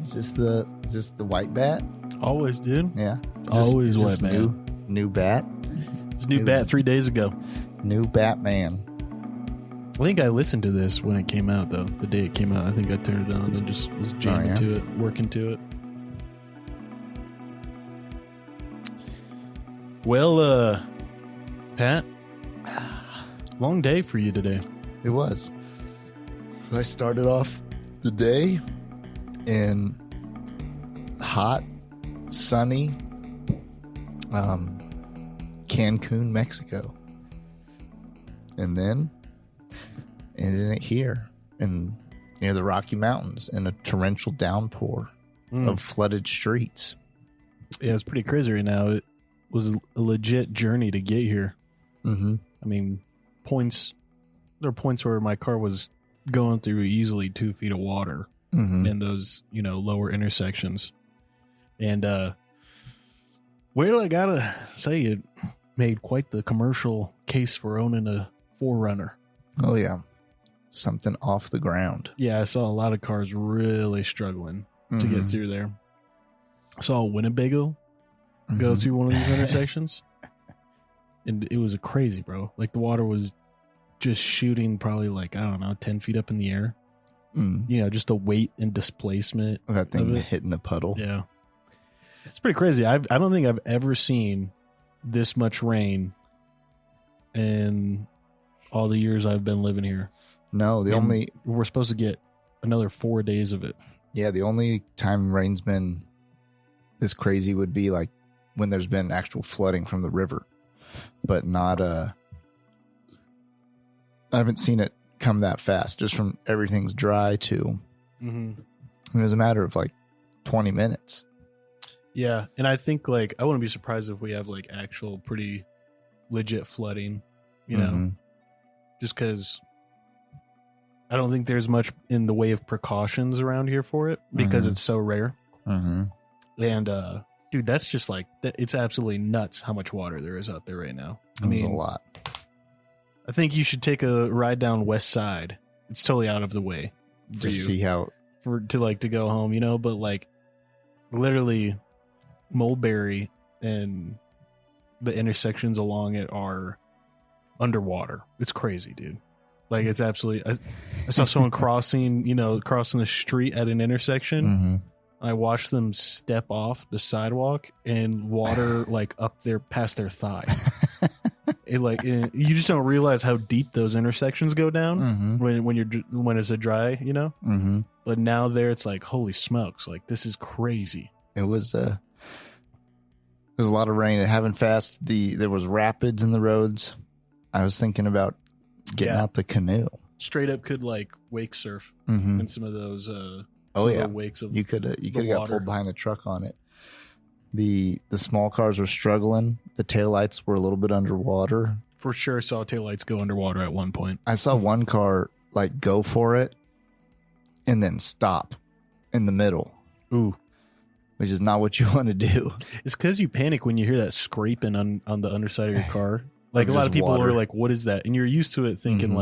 Is this the white bat? Always, dude. Yeah. Always white bat. New bat? It's new bat 3 days ago. New Batman. I think I listened to this when it came out, though. The day it came out, I think I turned it on and just was jamming to it, working to it. Well, Pat, long day for you today. It was. I started off the day in hot, sunny Cancun, Mexico. And then ended it here near the Rocky Mountains in a torrential downpour of flooded streets. Yeah, it's pretty crazy right now. It was a legit journey to get here. Mm-hmm. I mean, there are points where my car was going through easily 2 feet of water in those, lower intersections. And, well, I gotta say, it made quite the commercial case for owning a 4Runner. Oh, yeah. Something off the ground. Yeah, I saw a lot of cars really struggling to get through there. I saw a Winnebago go through one of these intersections. And it was crazy, bro. Like, the water was just shooting probably 10 feet up in the air. Just the weight and displacement. That thing hitting the puddle. Yeah. It's pretty crazy. I don't think I've ever seen this much rain in all the years I've been living here. No, we're supposed to get another 4 days of it. Yeah, the only time rain's been this crazy would be like when there's been actual flooding from the river, but not I haven't seen it come that fast, just from everything's dry to it was a matter of 20 minutes. Yeah, and I think I wouldn't be surprised if we have actual pretty legit flooding, just because I don't think there's much in the way of precautions around here for it because it's so rare. And dude, that's just it's absolutely nuts how much water there is out there right now. I mean, a lot. I think you should take a ride down West Side. It's totally out of the way for Just see how to go home, but literally Mulberry and the intersections along it are underwater. It's crazy, dude. It's absolutely. I saw someone crossing the street at an intersection. I watched them step off the sidewalk and water up there past their thigh. You just don't realize how deep those intersections go down when it's a dry, But now there it's holy smokes, this is crazy. It was a lot of rain. It happened fast. There was rapids in the roads. I was thinking about getting out the canoe. Straight up could wake surf in some of those wakes of you could have got pulled behind a truck on it. The small cars were struggling. The taillights were a little bit underwater. For sure saw taillights go underwater at one point. I saw one car go for it and then stop in the middle. Ooh. Which is not what you want to do. It's because you panic when you hear that scraping on the underside of your car. A lot of people are what is that? And you're used to it thinking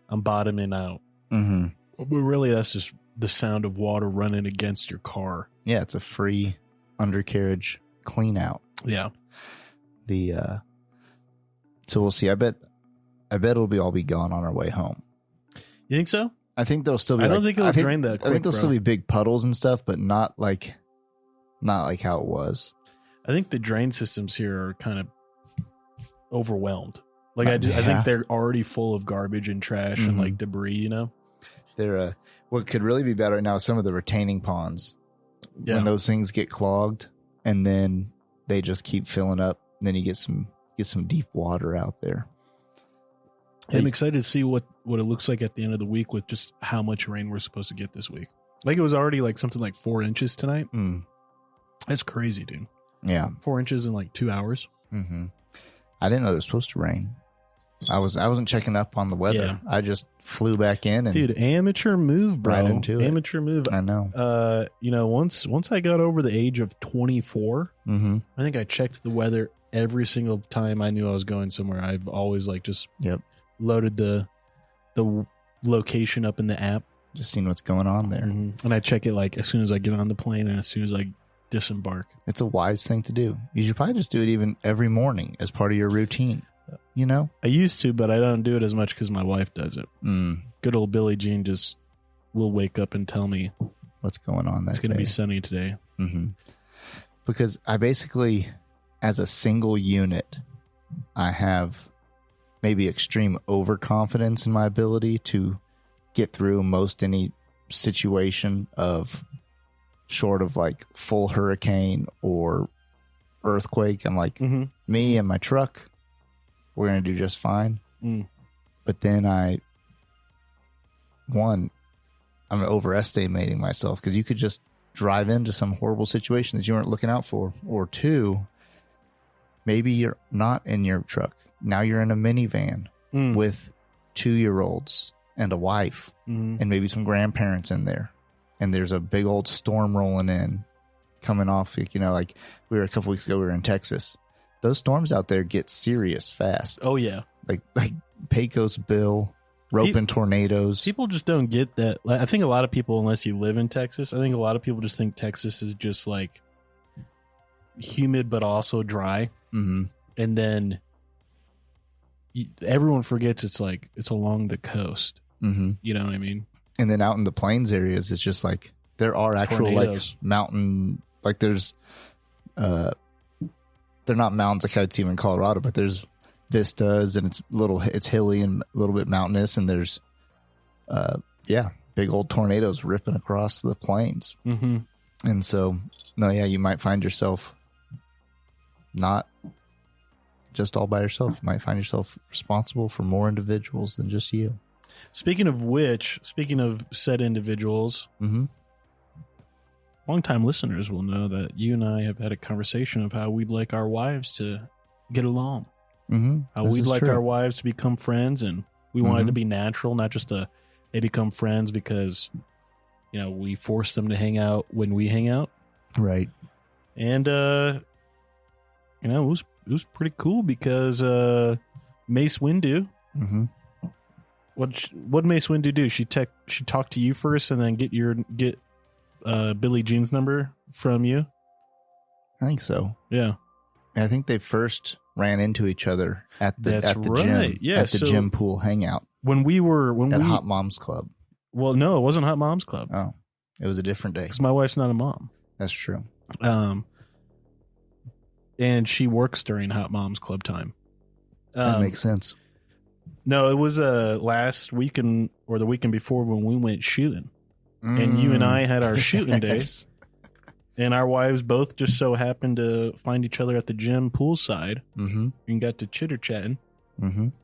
I'm bottoming out. But really that's just the sound of water running against your car. Yeah, it's a free undercarriage clean out. Yeah. So we'll see. I bet it'll all be gone on our way home. You think so? I think there'll still be I don't think it'll drain that quick. I think there'll still be big puddles and stuff, but not like how it was. I think the drain systems here are kind of overwhelmed. I think they're already full of garbage and trash and debris, They're what could really be better right now is some of the retaining ponds. Yeah. When those things get clogged and then they just keep filling up, then you get some deep water out there. I'm excited to see what it looks like at the end of the week with just how much rain we're supposed to get this week. It was already something like 4 inches tonight. That's crazy, dude. Yeah. 4 inches in 2 hours. I didn't know it was supposed to rain. I wasn't checking up on the weather. Yeah. I just flew back in and dude, amateur move, bro. Right into amateur move. I know. Once I got over the age of 24, I think I checked the weather every single time I knew I was going somewhere. I've always just loaded the location up in the app Just seeing what's going on there. Mm-hmm. And I check it like as soon as I get on the plane and as soon as I disembark. It's a wise thing to do. You should probably just do it even every morning as part of your routine. You know? I used to, but I don't do it as much because my wife does it. Good old Billie Jean just will wake up and tell me what's going on. It's going to be sunny today. Mm-hmm. Because I basically, as a single unit, I have maybe extreme overconfidence in my ability to get through most any situation of short of like full hurricane or earthquake. I'm like, me and my truck, we're going to do just fine. But then I'm overestimating myself because you could just drive into some horrible situation that you weren't looking out for. Or two, maybe you're not in your truck. Now you're in a minivan with 2-year-olds and a wife and maybe some grandparents in there. And there's a big old storm rolling in, coming off, like, you know, like we were a couple weeks ago, we were in Texas. Those storms out there get serious fast. Oh, yeah. Like Pecos Bill, rope and tornadoes. People just don't get that. I think a lot of people, unless you live in Texas, I think a lot of people just think Texas is just like humid but also dry. And then everyone forgets it's along the coast. You know what I mean? And then out in the plains areas, it's just like there are actual tornadoes. Like mountain, like there's they're not mountains like I'd see in Colorado, but there's vistas and it's hilly and a little bit mountainous, and there's big old tornadoes ripping across the plains. And so you might find yourself not just all by yourself. You might find yourself responsible for more individuals than just you. Speaking of said individuals, longtime listeners will know that you and I have had a conversation of how we'd like our wives to get along. How we'd like our wives to become friends, and we want it to be natural, not just they become friends because, you know, we force them to hang out when we hang out. Right. And, you know, it was pretty cool because Mace Windu, what Mace Windu do? She talked to you first and then get Billie Jean's number from you? I think so. Yeah. I think they first ran into each other at the gym. Yeah, at the gym pool hangout. When we Hot Moms Club. Well, no, it wasn't Hot Moms Club. Oh. It was a different day. Because my wife's not a mom. That's true. And she works during Hot Moms Club time. That makes sense. No, it was last weekend or the weekend before when we went shooting. And you and I had our shooting days. And our wives both just so happened to find each other at the gym poolside and got to chitter-chatting,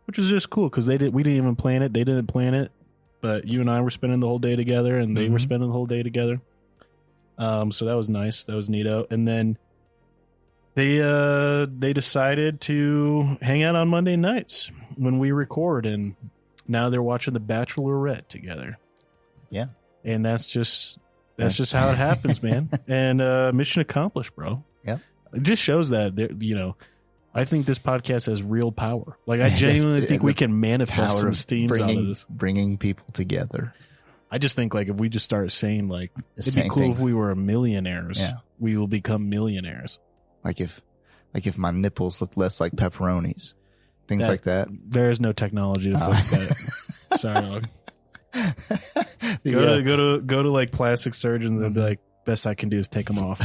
which was just cool because we didn't even plan it. They didn't plan it. But you and I were spending the whole day together, and they were spending the whole day together. So that was nice. That was neato. And then they decided to hang out on Monday nights when we record, and now they're watching The Bachelorette together. Yeah. And that's just how it happens, man. And mission accomplished, bro. Yeah. It just shows that, you know, I think this podcast has real power. Like, I genuinely think we can manifest some steams out of this. Bringing people together. I just think, like, if we just start saying, like, it'd be cool if we were millionaires. Yeah. We will become millionaires. Like if my nipples look less like pepperonis. Things like that. There is no technology to fix that. Sorry, dog. Go to like plastic surgeons and be like, best I can do is take them off.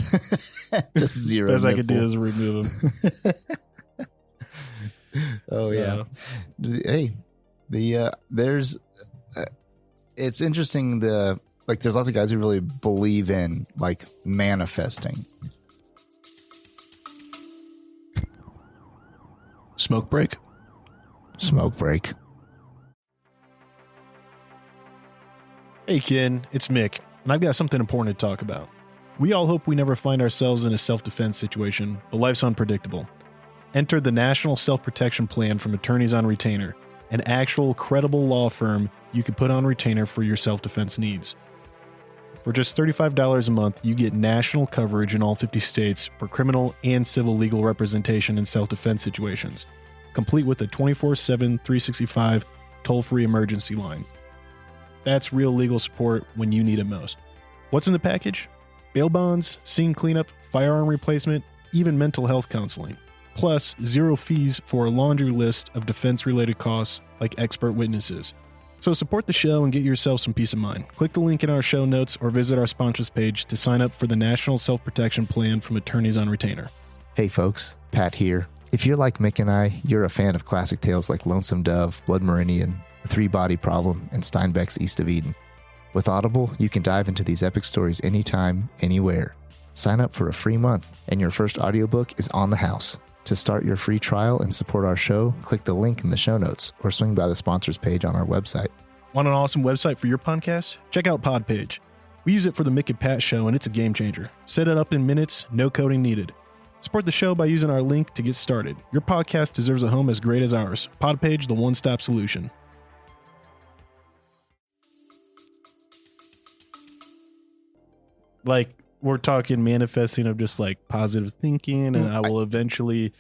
Just zero. Best I can do is remove them. Oh yeah. Hey, there's it's interesting. There's lots of guys who really believe in like manifesting. Smoke break. Hey, Ken, it's Mick, and I've got something important to talk about. We all hope we never find ourselves in a self-defense situation, but life's unpredictable. Enter the National Self-Protection Plan from Attorneys on Retainer, an actual credible law firm you can put on retainer for your self-defense needs. For just $35 a month, you get national coverage in all 50 states for criminal and civil legal representation in self-defense situations, complete with a 24/7, 365 toll-free emergency line. That's real legal support when you need it most. What's in the package? Bail bonds, scene cleanup, firearm replacement, even mental health counseling. Plus, 0 fees for a laundry list of defense-related costs like expert witnesses. So support the show and get yourself some peace of mind. Click the link in our show notes or visit our sponsors page to sign up for the National Self-Protection Plan from Attorneys on Retainer. Hey folks, Pat here. If you're like Mick and I, you're a fan of classic tales like Lonesome Dove, Blood Meridian, The Three-Body Problem, and Steinbeck's East of Eden. With Audible, you can dive into these epic stories anytime, anywhere. Sign up for a free month, and your first audiobook is on the house. To start your free trial and support our show, click the link in the show notes or swing by the sponsors page on our website. Want an awesome website for your podcast? Check out Podpage. We use it for the Mick Pat show, and it's a game changer. Set it up in minutes, no coding needed. Support the show by using our link to get started. Your podcast deserves a home as great as ours. Podpage, the one-stop solution. Like, we're talking manifesting of just like positive thinking, and I will eventually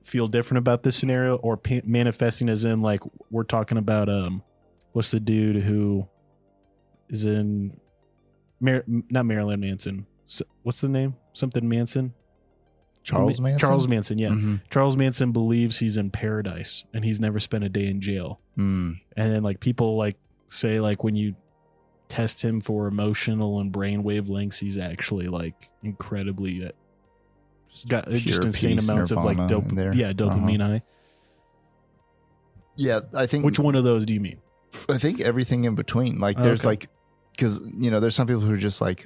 feel different about this scenario, or manifesting as in like we're talking about what's the dude who is in not Marilyn Manson, what's the name, something Manson, Charles Manson, yeah. Mm-hmm. Charles Manson believes he's in paradise and he's never spent a day in jail. And then like people like say like when you test him for emotional and brain wavelengths, he's actually like incredibly got just insane amounts of like dopamine high. Yeah, I think. Which one of those do you mean? I think everything in between. Like there's like, because there's some people who are just like,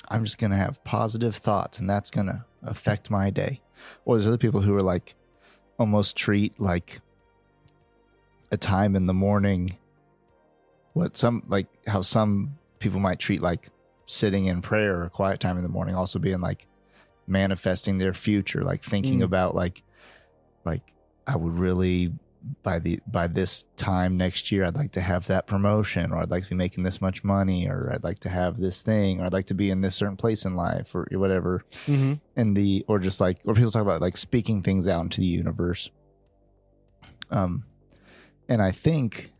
I'm just gonna have positive thoughts and that's gonna affect my day. Or there's other people who are like almost treat like a time in the morning how some people might treat like sitting in prayer or quiet time in the morning, also being like manifesting their future, like thinking about like I would really by this time next year I'd like to have that promotion, or I'd like to be making this much money, or I'd like to have this thing, or I'd like to be in this certain place in life, or whatever. And or people talk about like speaking things out into the universe. And I think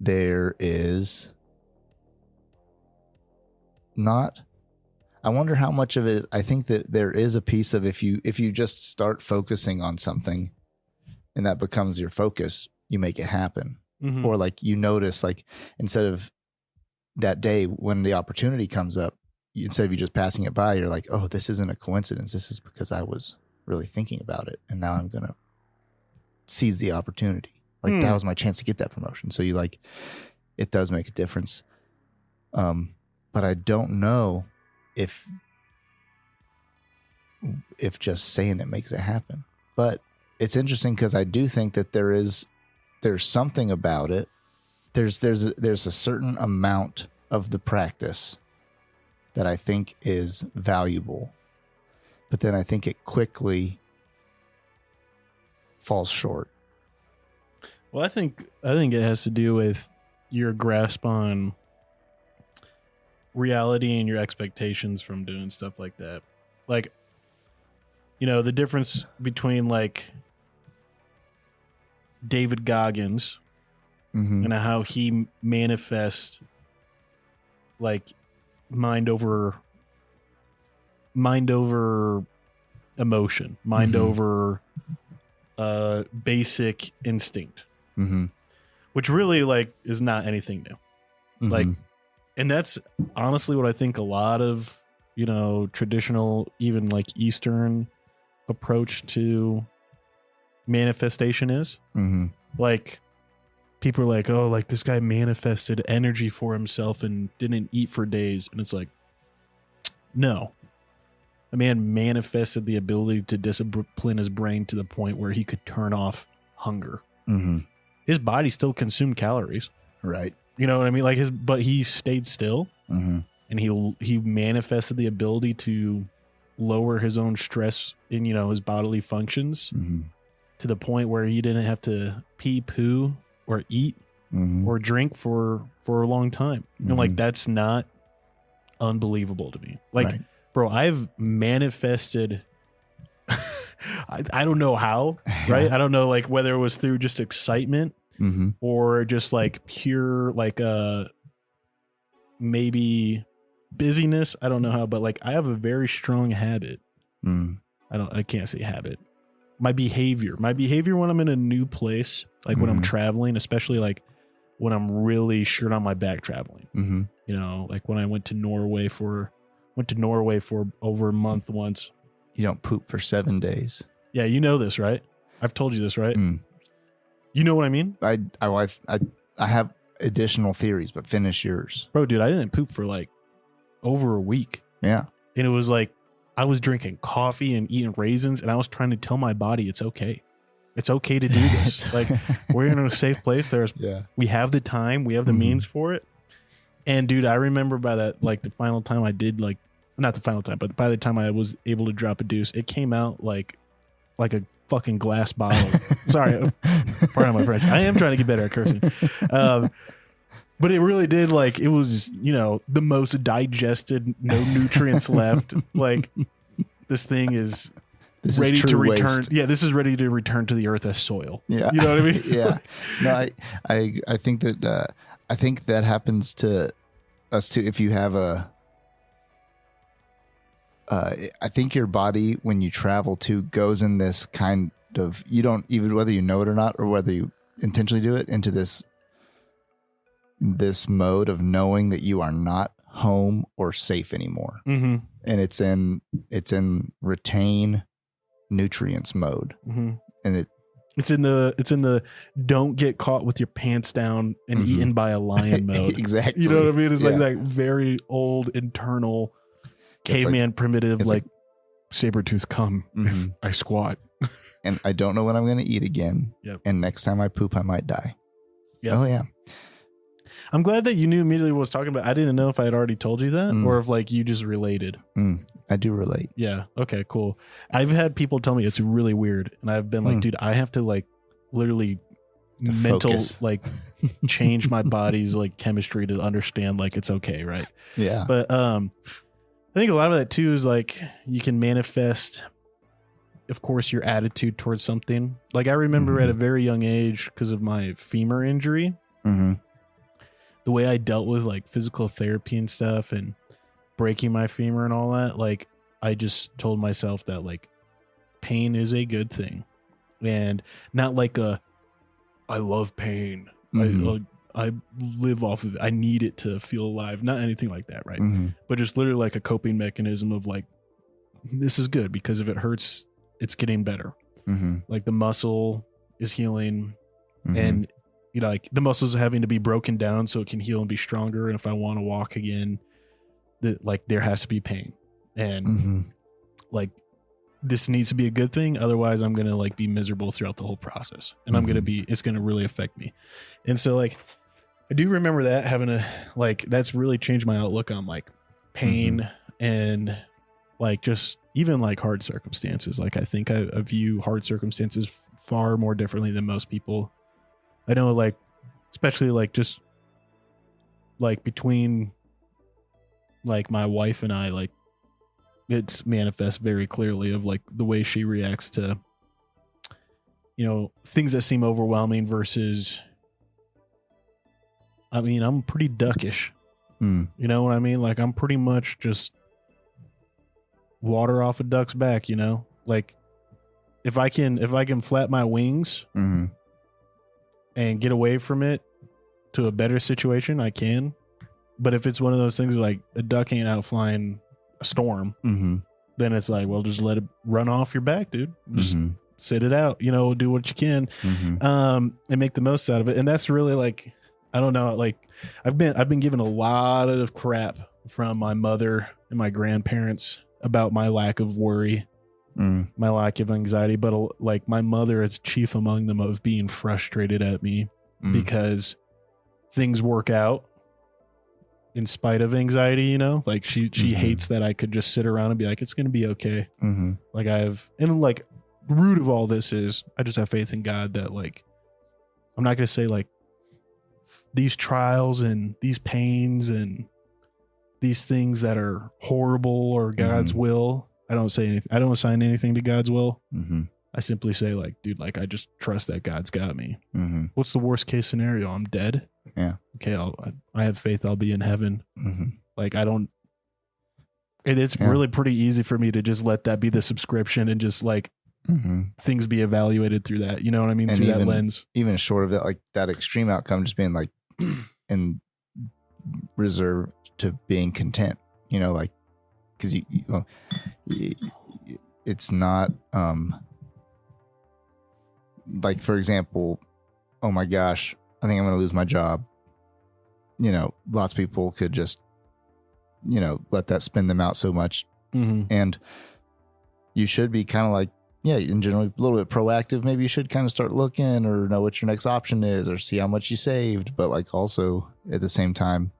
there is not, I wonder how much of it, I think that there is a piece of if you just start focusing on something and that becomes your focus, you make it happen. Or like you notice, like instead of that day when the opportunity comes up, instead of you just passing it by, you're like, oh, this isn't a coincidence. This is because I was really thinking about it. And now I'm going to seize the opportunity. Like that was my chance to get that promotion. So you like, it does make a difference. But I don't know if just saying it makes it happen. But it's interesting because I do think that there's something about it. There's a certain amount of the practice that I think is valuable, but then I think it quickly falls short. Well, I think it has to do with your grasp on reality and your expectations from doing stuff like that. Like, the difference between like David Goggins and how he manifests like mind over emotion, mind over basic instinct. Which really like is not anything new. Like, and that's honestly what I think a lot of, traditional, even like Eastern approach to manifestation is. Like people are like, oh, like this guy manifested energy for himself and didn't eat for days. And it's like, no, a man manifested the ability to discipline his brain to the point where he could turn off hunger. His body still consumed calories. Right. You know what I mean? Like but he stayed still and he manifested the ability to lower his own stress in, his bodily functions to the point where he didn't have to pee, poo, or eat or drink for a long time. And like, that's not unbelievable to me. Like, bro, I've manifested I don't know how, right? I don't know, like whether it was through just excitement or just like pure, like, maybe busyness. I don't know how, but like I have a very strong habit. I can't say habit. My behavior when I'm in a new place, like when I'm traveling, especially like when I'm really shirt on my back traveling, you know, like when I went to Norway for over a month once. You don't poop for 7 days. Yeah. You know this, right? I've told you this, right? You know what I mean? I have additional theories, but finish yours. Bro, dude, I didn't poop for like over a week. Yeah. And it was like, I was drinking coffee and eating raisins, and I was trying to tell my body it's okay. It's okay to do this. Like, we're in a safe place. We have the time, we have the means for it. And dude, I remember by that, like the final time I did, like, not the final time, but by the time I was able to drop a deuce, it came out like a fucking glass bottle. Sorry, pardon my French. I am trying to get better at cursing. But it really did, like, it was, you know, the most digested, no nutrients left. Like, this thing is ready to return. Waste. Yeah, this is ready to return to the earth as soil. Yeah. You know what I mean? Yeah. No, I think that happens to us too. If you have I think your body, when you travel too, goes in this kind of, you don't even, whether you know it or not, or whether you intentionally do it, into this mode of knowing that you are not home or safe anymore. And it's in retain nutrients mode. And it's in the don't get caught with your pants down and eaten by a lion mode. Exactly. You know what I mean? It's like that very old internal caveman, like, primitive, like saber-tooth come if I squat. And I don't know when I'm going to eat again. Yep. And next time I poop, I might die. Yep. Oh yeah. I'm glad that you knew immediately what I was talking about. I didn't know if I had already told you that or if like you just related. I do relate. Yeah. Okay, cool. I've had people tell me it's really weird. And I've been like, dude, I have to like literally mental focus. Like change my body's like chemistry to understand like it's okay. Right. Yeah. But I think a lot of that too is like you can manifest, of course, your attitude towards something. Like I remember at a very young age, because of my femur injury, the way I dealt with like physical therapy and stuff and breaking my femur and all that, like I just told myself that like pain is a good thing, and not like I love pain. I live off of it. I need it to feel alive. Not anything like that, right? But just literally like a coping mechanism of like, this is good because if it hurts, it's getting better. Like the muscle is healing, and you know, like the muscles are having to be broken down so it can heal and be stronger. And if I want to walk again, like there has to be pain, and like this needs to be a good thing. Otherwise I'm going to like be miserable throughout the whole process, and it's going to really affect me. And so like, I do remember that having that's really changed my outlook on like pain and like just even like hard circumstances. Like I think I view hard circumstances far more differently than most people. I know, like, especially like just like between like my wife and I, like it's manifests very clearly of like the way she reacts to, you know, things that seem overwhelming versus, I mean, I'm pretty duckish. You know what I mean? Like I'm pretty much just water off a duck's back, you know? Like if I can flap my wings and get away from it to a better situation, I can. But if it's one of those things like a duck ain't out flying a storm, then it's like, well, just let it run off your back, dude. Just sit it out, you know, do what you can, and make the most out of it. And that's really like, I don't know, like I've been given a lot of crap from my mother and my grandparents about my lack of worry, my lack of anxiety, but like my mother is chief among them of being frustrated at me because things work out in spite of anxiety, you know, like she hates that I could just sit around and be like, it's going to be okay. Like and like the root of all this is I just have faith in God that like, I'm not going to say like these trials and these pains and these things that are horrible or God's will. I don't say anything. I don't assign anything to God's will. I simply say like, dude, like I just trust that God's got me. Mm-hmm. What's the worst case scenario? I'm dead. Yeah. Okay. I have faith I'll be in heaven. Mm-hmm. Like I don't, and it's really pretty easy for me to just let that be the subscription and just like things be evaluated through that. You know what I mean? And through that lens. Even short of it, like that extreme outcome just being like in reserve to being content, you know, like, cause it's not, like, for example, oh my gosh, I think I'm going to lose my job. You know, lots of people could just, you know, let that spin them out so much. And you should be kind of like, yeah, in general, a little bit proactive. Maybe you should kind of start looking or know what your next option is or see how much you saved. But like also at the same time,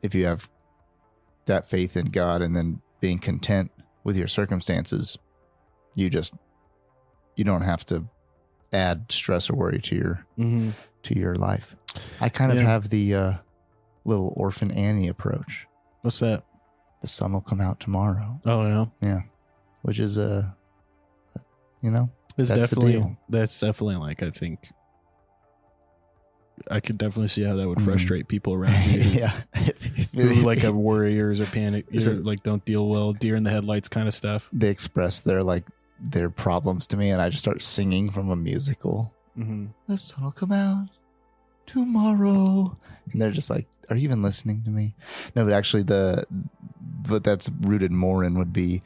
if you have that faith in God and then being content with your circumstances, you don't have to add stress or worry to your life. I kind of have the little Orphan Annie approach. What's that? The sun will come out tomorrow. Oh yeah, yeah. Which is you know, that's definitely like, I think I could definitely see how that would frustrate people around you. Yeah, who like have worriers or panic, like don't deal well, deer in the headlights kind of stuff. They express their problems to me, and I just start singing from a musical. The sun will come out tomorrow, and they're just like, "Are you even listening to me?" No, but actually, what that's rooted more in would be,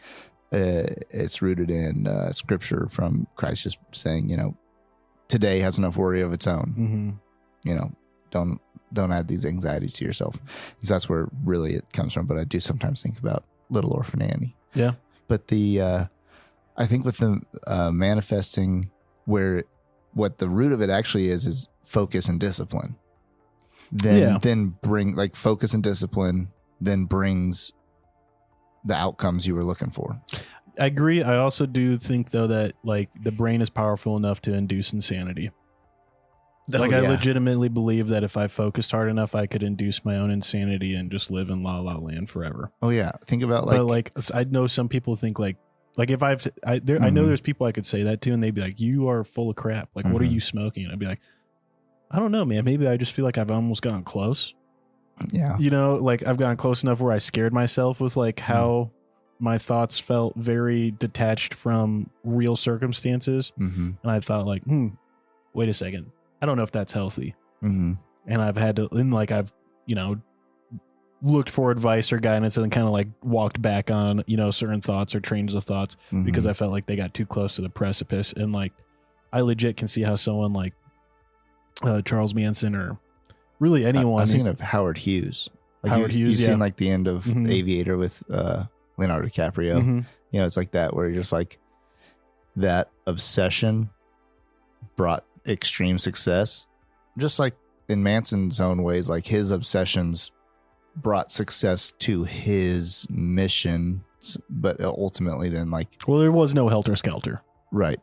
it's rooted in scripture from Christ, just saying, you know, today has enough worry of its own. You know, don't add these anxieties to yourself, because that's where really it comes from. But I do sometimes think about Little Orphan Annie. Yeah, but I think with the manifesting, what the root of it actually is focus and discipline. Then bring like focus and discipline, then brings the outcomes you were looking for. I agree. I also do think though that like the brain is powerful enough to induce insanity. I legitimately believe that if I focused hard enough, I could induce my own insanity and just live in La La Land forever. Oh yeah, think about but like I know some people think like if I know there's people I could say that to, and they'd be like, "You are full of crap. Like, what are you smoking?" And I'd be like, "I don't know, man. Maybe I just feel like I've almost gotten close." Yeah, you know, like I've gotten close enough where I scared myself with like how my thoughts felt very detached from real circumstances, and I thought like, wait a second. I don't know if that's healthy. And I've had to, and like I've, you know, looked for advice or guidance and then kind of like walked back on, you know, certain thoughts or trains of thoughts because I felt like they got too close to the precipice. And like, I legit can see how someone like Charles Manson or really anyone. I'm thinking of Howard Hughes. Like you've seen like the end of Aviator with Leonardo DiCaprio. You know, it's like that where you're just like, that obsession brought extreme success, just like in Manson's own ways. Like his obsessions brought success to his mission, but ultimately then like, well, there was no Helter Skelter, right?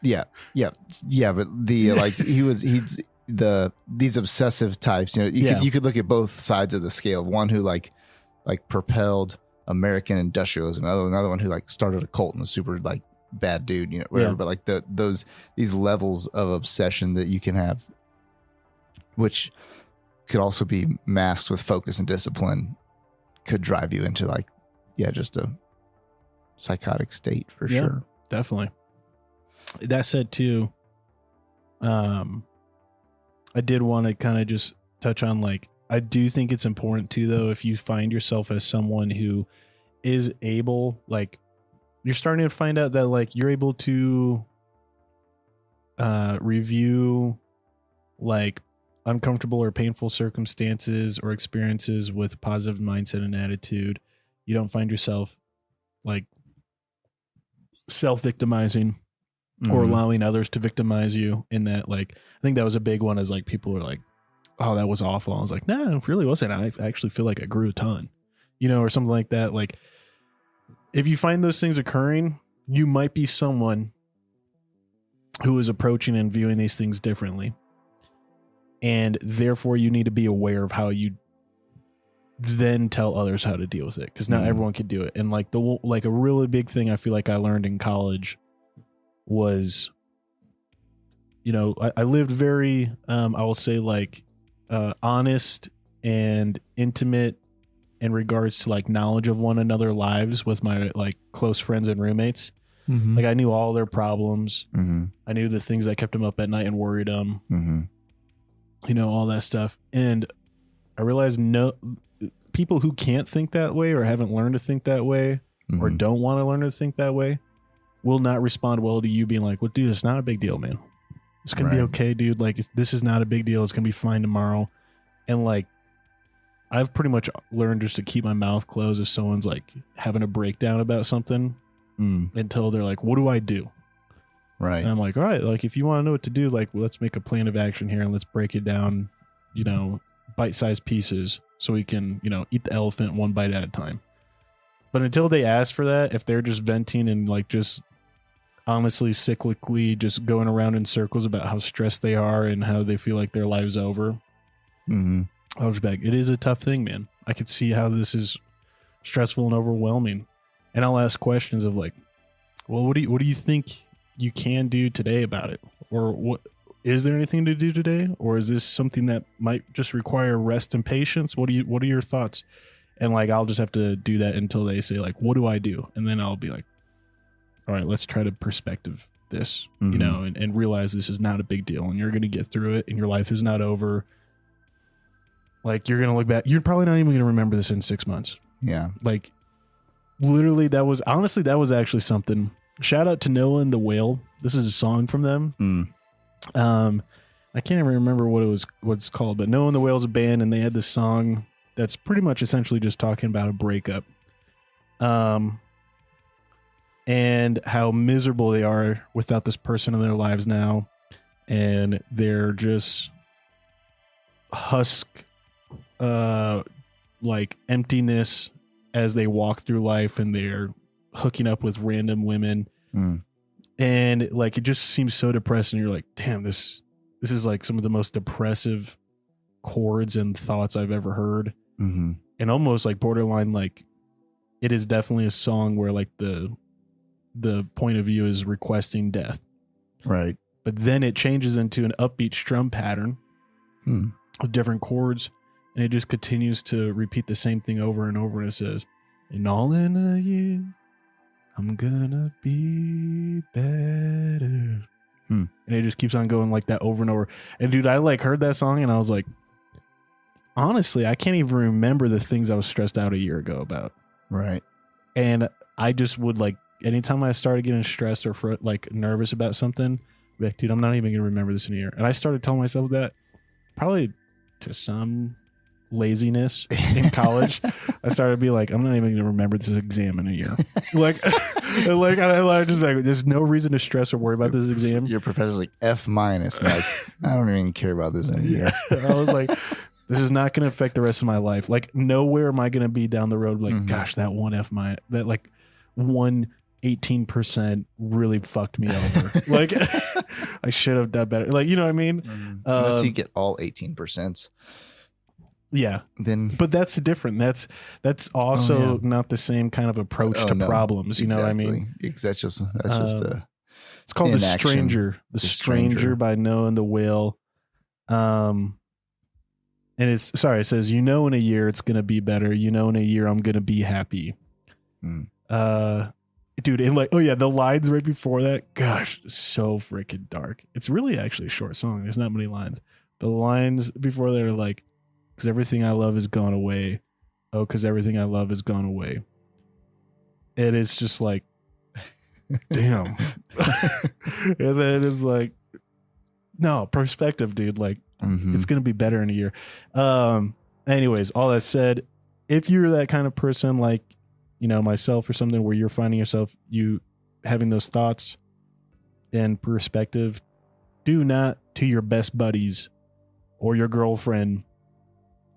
yeah but the like these obsessive types, you know, you could look at both sides of the scale. One who like propelled American industrialism, another one who like started a cult and was super like bad dude, you know, whatever. But like these levels of obsession that you can have, which could also be masked with focus and discipline, could drive you into like, just a psychotic state for sure. Definitely. That said too, I did want to kind of just touch on like, I do think it's important too, though, if you find yourself as someone who is able, like, you're starting to find out that like you're able to review like uncomfortable or painful circumstances or experiences with a positive mindset and attitude. You don't find yourself like self-victimizing or allowing others to victimize you in that. Like, I think that was a big one, is like people were like, "Oh, that was awful." I was like, "No, it really wasn't. I actually feel like I grew a ton," you know, or something like that. Like, if you find those things occurring, you might be someone who is approaching and viewing these things differently. And therefore you need to be aware of how you then tell others how to deal with it, because not everyone can do it. And like a really big thing I feel like I learned in college was, you know, I lived very I will say like honest and intimate in regards to like knowledge of one another's lives with my like close friends and roommates. Like I knew all their problems. I knew the things that kept them up at night and worried them. You know, all that stuff. And I realized people who can't think that way or haven't learned to think that way or don't want to learn to think that way will not respond well to you being like, well, dude, it's not a big deal, man. It's going to be okay, dude. Like, this is not a big deal. It's going to be fine tomorrow. And like, I've pretty much learned just to keep my mouth closed if someone's like having a breakdown about something until they're like, what do I do? Right. And I'm like, all right, like if you want to know what to do, like, well, let's make a plan of action here and let's break it down, you know, bite-sized pieces so we can, you know, eat the elephant one bite at a time. But until they ask for that, if they're just venting and like just honestly cyclically just going around in circles about how stressed they are and how they feel like their life's over, I'll just be like, it is a tough thing, man. I could see how this is stressful and overwhelming. And I'll ask questions of like, well, what do you think you can do today about it? Or what is there anything to do today? Or is this something that might just require rest and patience? What are your thoughts? And like, I'll just have to do that until they say like, what do I do? And then I'll be like, all right, let's try to perspective this, you know, and realize this is not a big deal and you're going to get through it and your life is not over. Like, you're going to look back. You're probably not even going to remember this in 6 months. Yeah. Like, literally, that was actually something. Shout out to Noah and the Whale. This is a song from them. I can't even remember what it's called, but Noah and the Whale's a band, and they had this song that's pretty much essentially just talking about a breakup. And how miserable they are without this person in their lives now. And they're just like emptiness as they walk through life, and they're hooking up with random women. And like, it just seems so depressing. You're like, damn, this is like some of the most depressive chords and thoughts I've ever heard. And almost like borderline, like it is definitely a song where like the point of view is requesting death. Right. But then it changes into an upbeat strum pattern with different chords. And it just continues to repeat the same thing over and over. And it says, and all in a year, I'm gonna be better. And it just keeps on going like that over and over. And dude, I like heard that song and I was like, honestly, I can't even remember the things I was stressed out a year ago about. Right. And I just would like, anytime I started getting stressed or like nervous about something, I'd be like, dude, I'm not even gonna remember this in a year. And I started telling myself that probably to some laziness in college. I started to be like, I'm not even gonna remember this exam in a year. like I just like, there's no reason to stress or worry about this exam. Your professor's like F-. Like, I don't even care about this in a year. I was like, this is not gonna affect the rest of my life. Like, nowhere am I gonna be down the road like, gosh, that one that like 118% really fucked me over. Like, I should have done better. Like, you know what I mean? Unless you get all 18%. Yeah. But that's different. That's also not the same kind of approach to problems. You know what I mean? That's just it's called The Stranger by Noah and the Whale. And it says, you know, in a year it's gonna be better. You know, in a year I'm gonna be happy. Dude, and like, oh yeah, the lines right before that, gosh, so freaking dark. It's really actually a short song. There's not many lines. The lines before that are like, because everything I love has gone away. Oh, because everything I love has gone away. And it's just like, damn. And then it's like, no, perspective, dude. Like, it's going to be better in a year. Anyways, all that said, if you're that kind of person, like, you know, myself or something, where you're finding yourself, you having those thoughts and perspective, do not to your best buddies or your girlfriend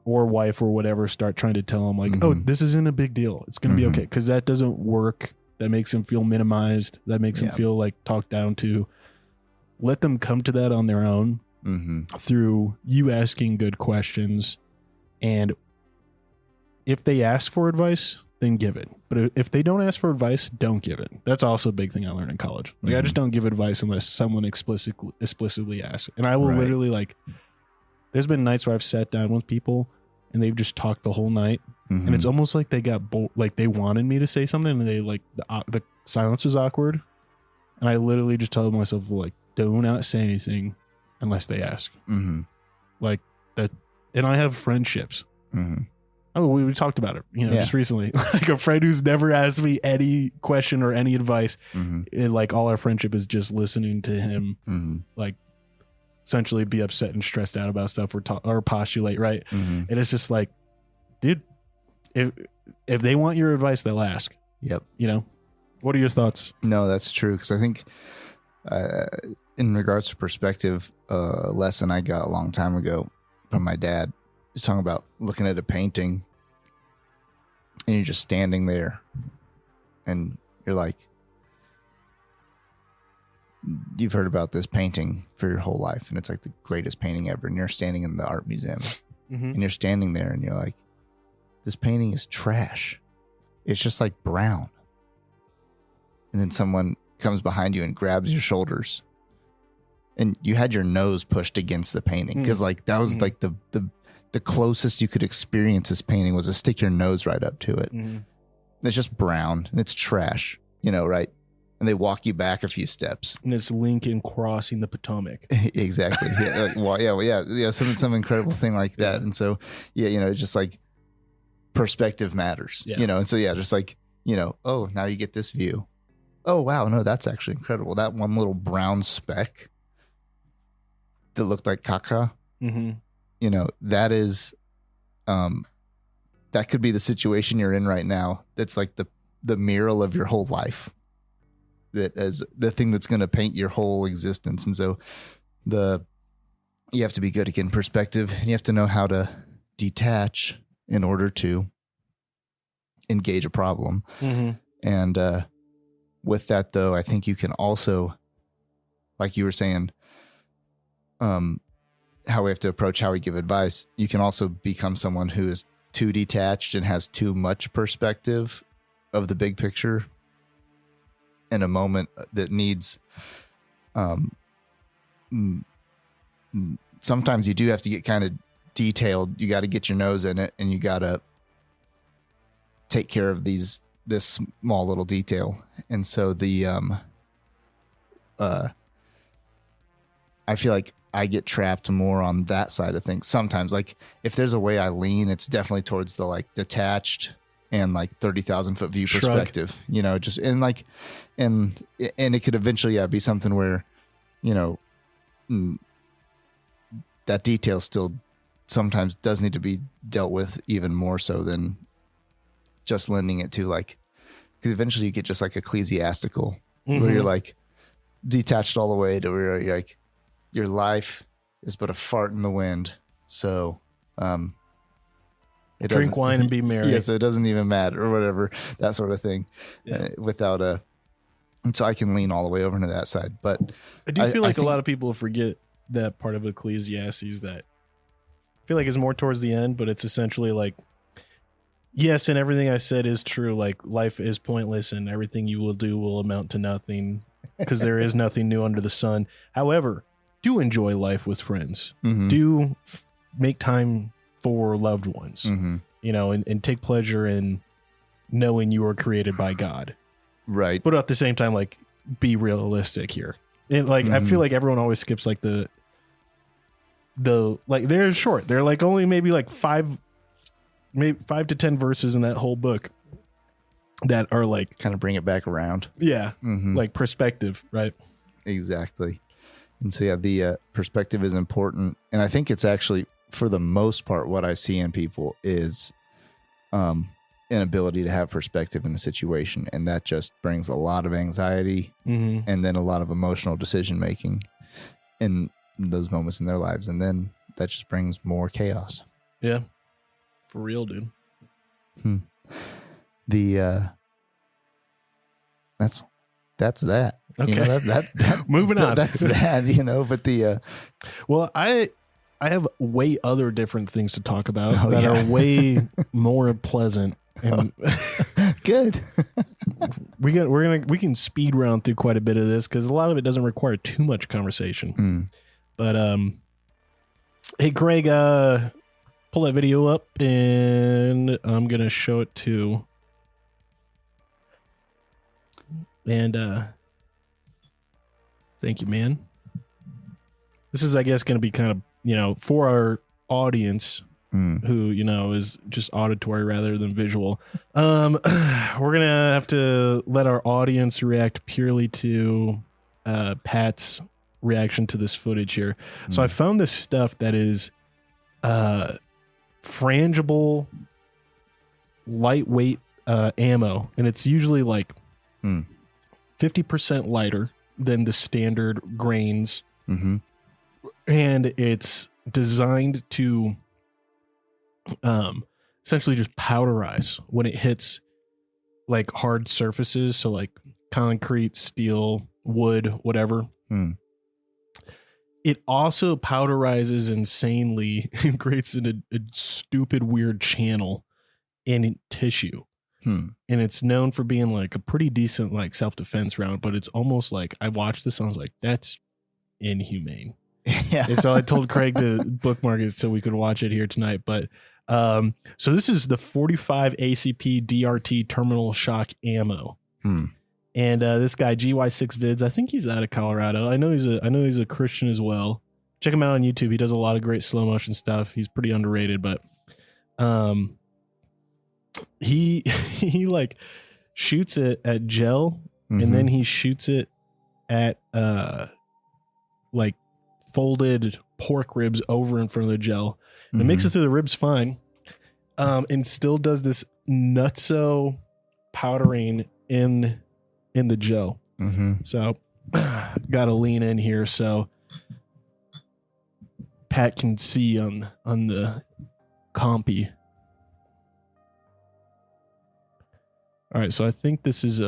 or wife or whatever start trying to tell them like, oh, this isn't a big deal. It's going to be okay. Because that doesn't work. That makes them feel minimized. That makes them feel like talked down to. Let them come to that on their own through you asking good questions and if they ask for advice, then give it. But if they don't ask for advice, don't give it. That's also a big thing I learned in college. Like, I just don't give advice unless someone explicitly asks. And I will literally, like, there's been nights where I've sat down with people and they've just talked the whole night. And it's almost like they got like they wanted me to say something, and they like the silence was awkward. And I literally just told myself, like, do not say anything unless they ask. Like that. And I have friendships. Oh, we talked about it, just recently. Like, a friend who's never asked me any question or any advice. Like, all our friendship is just listening to him, like, essentially be upset and stressed out about stuff or postulate, right? And it's just like, dude, if they want your advice, they'll ask. Yep. What are your thoughts? No, that's true. Because I think in regards to perspective, a lesson I got a long time ago from my dad, he's talking about looking at a painting and you're just standing there and you're like, you've heard about this painting for your whole life and it's like the greatest painting ever. And you're standing in the art museum and you're standing there and you're like, this painting is trash. It's just like brown. And then someone comes behind you and grabs your shoulders and you had your nose pushed against the painting. Cause like that was like the closest you could experience this painting was to stick your nose right up to it. It's just brown and it's trash, right? And they walk you back a few steps. And it's Lincoln crossing the Potomac. Exactly. Some incredible thing like that. And so, it's just like perspective matters, and so, just like, oh, now you get this view. Oh, wow. No, that's actually incredible. That one little brown speck that looked like caca, that is, that could be the situation you're in right now. That's like the mural of your whole life. That is the thing that's going to paint your whole existence. And so you have to be good at getting perspective, and you have to know how to detach in order to engage a problem. And with that, though, I think you can also, like you were saying, how we have to approach how we give advice. You can also become someone who is too detached and has too much perspective of the big picture in a moment that needs, sometimes you do have to get kind of detailed. You got to get your nose in it, and you got to take care of this small little detail. And so I feel like I get trapped more on that side of things sometimes. Like, if there's a way I lean, it's definitely towards the like detached and like 30,000 foot view perspective, just, and like, and it could eventually be something where, that detail still sometimes does need to be dealt with even more so than just lending it to, like, because eventually you get just like ecclesiastical, where you're like detached all the way to where you're like, your life is but a fart in the wind. So, drink wine and be merry. Yeah, so it doesn't even matter or whatever, that sort of thing. And so I can lean all the way over to that side. But I do feel like a lot of people forget that part of Ecclesiastes that I feel like is more towards the end, but it's essentially like, yes, and everything I said is true. Like, life is pointless and everything you will do will amount to nothing because there is nothing new under the sun. However, do enjoy life with friends. Do make time for loved ones, and take pleasure in knowing you are created by God. Right. But at the same time, like, be realistic here. And like, I feel like everyone always skips like the like, they're short. They're like only maybe like 5 to 10 verses in that whole book that are like kind of bring it back around. Yeah. Like perspective. Right. Exactly. And so, the perspective is important. And I think it's actually, for the most part, what I see in people is an ability to have perspective in a situation. And that just brings a lot of anxiety and then a lot of emotional decision making in those moments in their lives. And then that just brings more chaos. Yeah. For real, dude. That's that. Okay. That moving on. That's that, but well, I I have way other different things to talk about are way more pleasant. And good. we can speed round through quite a bit of this because a lot of it doesn't require too much conversation. But hey, Craig, pull that video up and I'm gonna show it to. And thank you, man. This is, I guess, going to be kind of, for our audience who, is just auditory rather than visual. We're going to have to let our audience react purely to Pat's reaction to this footage here. So I found this stuff that is frangible, lightweight ammo, and it's usually like 50% lighter than the standard grains. And it's designed to essentially just powderize when it hits like hard surfaces. So like concrete, steel, wood, whatever. It also powderizes insanely and creates a stupid, weird channel in tissue. And it's known for being like a pretty decent like self-defense round, but it's almost like I watched this and I was like, that's inhumane. Yeah. And so I told Craig to bookmark it so we could watch it here tonight. But so this is the 45 ACP DRT terminal shock ammo. And this guy GY6 Vids, I think he's out of Colorado. I know he's a Christian as well. Check him out on YouTube. He does a lot of great slow motion stuff. He's pretty underrated, but he like shoots it at gel and then he shoots it at like folded pork ribs over in front of the gel and it makes it through the ribs fine, and still does this nutso powdering in the gel. So gotta lean in here so Pat can see on the compy. All right, so I think this is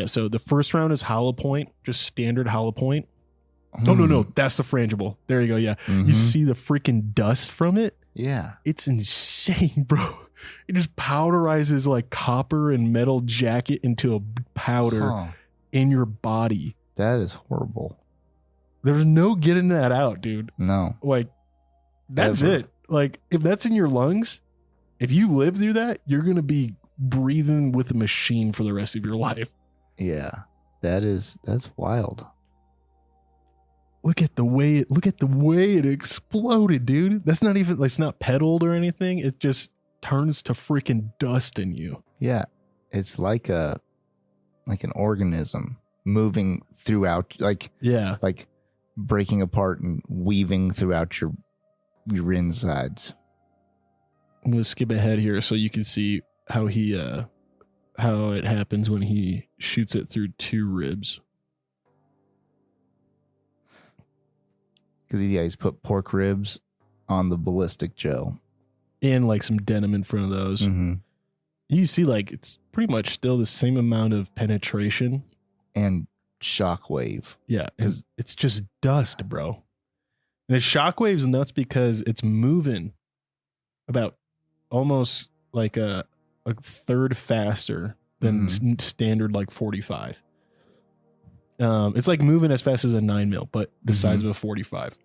so the first round is hollow point, just standard hollow point. Oh, no, that's the frangible. There you go, yeah. You see the freaking dust from it? Yeah. It's insane, bro. It just powderizes like copper and metal jacket into a powder in your body. That is horrible. There's no getting that out, dude. No. Like, that's it. Like, if that's in your lungs, if you live through that, you're going to be breathing with a machine for the rest of your life. Yeah. That's wild. Look at the way it exploded, dude. That's not even like, it's not pedaled or anything. It just turns to freaking dust in you. Yeah. It's like an organism moving throughout, like breaking apart and weaving throughout your insides. I'm going to skip ahead here so you can see how how it happens when he shoots it through two ribs. Because he's put pork ribs on the ballistic gel. And like some denim in front of those. You see like it's pretty much still the same amount of penetration. And shockwave. Yeah, because it's just dust, bro. And the shockwave's nuts because it's moving about almost like a third faster than standard like 45. It's like moving as fast as a 9mm, but the size of a 45.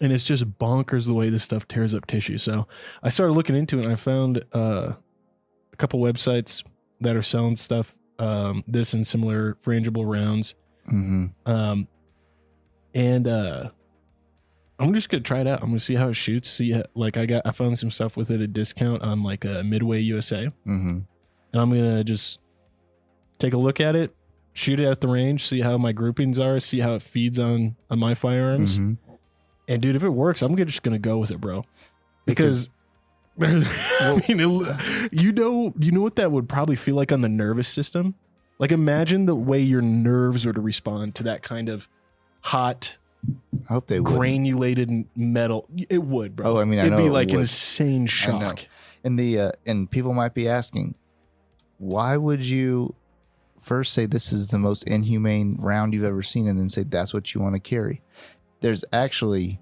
And it's just bonkers the way this stuff tears up tissue. So I started looking into it and I found a couple websites that are selling stuff, this and similar frangible rounds. And I'm just gonna try it out. I'm gonna see how it shoots. I found some stuff with it at discount on like a Midway USA. And I'm gonna just take a look at it, shoot it at the range, see how my groupings are, see how it feeds on my firearms. And dude, if it works, I'm just gonna go with it, bro. Because I mean, you know what that would probably feel like on the nervous system. Like imagine the way your nerves would respond to that kind of hot, I hope they would. Granulated metal. It would, bro. Oh, I mean, it'd be like an insane shock. And and people might be asking, why would you first say this is the most inhumane round you've ever seen, and then say that's what you want to carry? there's actually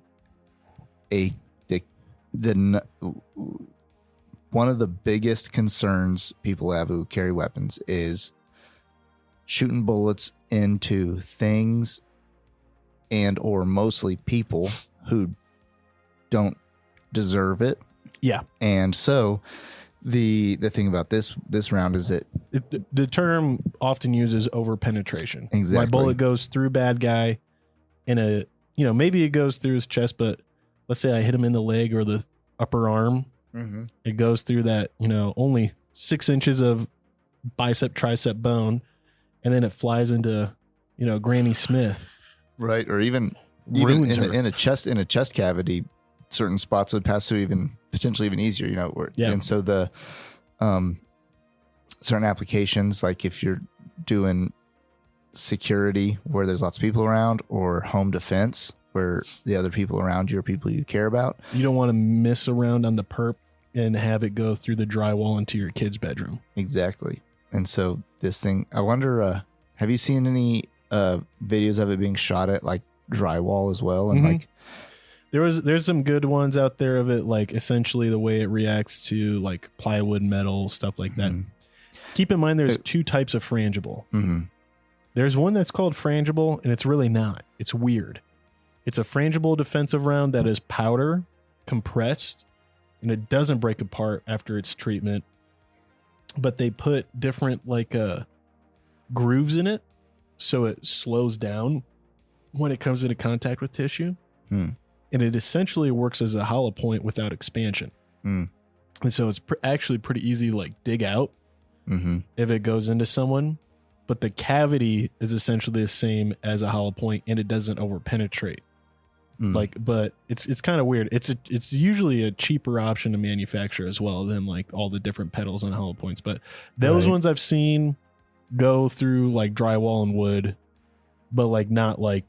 one of the biggest concerns people have who carry weapons is shooting bullets into things and or mostly people who don't deserve it. Yeah. And so the thing about this round is that the term often uses over penetration. Exactly. My bullet goes through bad guy in a, maybe it goes through his chest, but let's say I hit him in the leg or the upper arm. Mm-hmm. It goes through that, only 6 inches of bicep tricep bone, and then it flies into, Granny Smith. Right. Or even in a chest cavity, certain spots would pass through potentially even easier, Yeah. And so the certain applications, like if you're doing security where there's lots of people around, or home defense where the other people around you are people you care about, you don't want to miss around on the perp and have it go through the drywall into your kid's bedroom. Exactly. And so this thing, I wonder, have you seen any videos of it being shot at like drywall as well? And like there's some good ones out there of it, like essentially the way it reacts to like plywood, metal, stuff like that. Keep in mind there's two types of frangible. There's one that's called frangible, and it's really not. It's weird. It's a frangible defensive round that is powder compressed, and it doesn't break apart after its treatment, but they put different like grooves in it so it slows down when it comes into contact with tissue. And it essentially works as a hollow point without expansion. And so it's actually pretty easy to like dig out if it goes into someone, but the cavity is essentially the same as a hollow point, and it doesn't over penetrate. But it's kind of weird. It's usually a cheaper option to manufacture as well than like all the different petals and hollow points. But those ones I've seen go through like drywall and wood, but like not like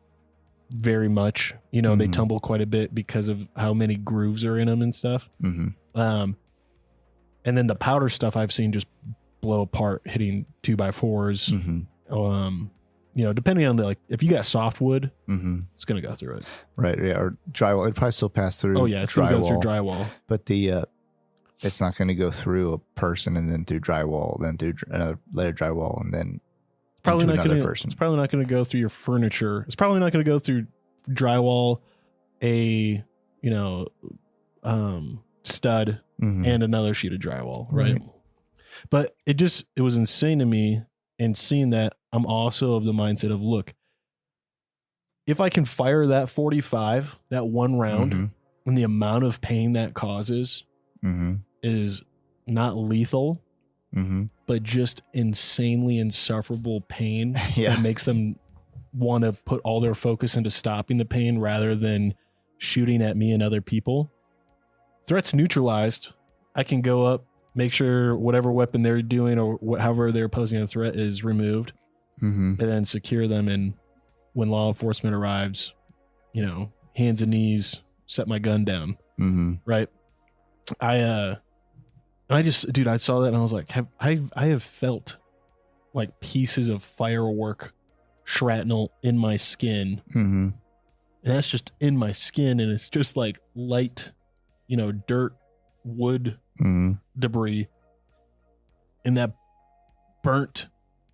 very much. They tumble quite a bit because of how many grooves are in them and stuff. And then the powder stuff I've seen just blow apart hitting 2x4s. Depending on if you got soft wood, it's going to go through it. Right. Yeah. Or drywall. It'd probably still pass through. Oh yeah. It's going to go through drywall, but it's not going to go through a person and then through drywall, then through another layer of drywall, and then probably not another person. It's probably not going to go through your furniture. It's probably not going to go through drywall, a, stud and another sheet of drywall. Right. But it was insane to me. And seeing that, I'm also of the mindset of, look, if I can fire that 45, that one round, and the amount of pain that causes is not lethal, but just insanely insufferable pain that makes them want to put all their focus into stopping the pain rather than shooting at me and other people. Threat's neutralized. I can go up, make sure whatever weapon they're doing or however they're posing a threat is removed, and then secure them. And when law enforcement arrives, hands and knees, set my gun down. Right. I saw that and I was like, I have felt like pieces of firework shrapnel in my skin. And that's just in my skin. And it's just like light, dirt, wood, debris, and that burnt,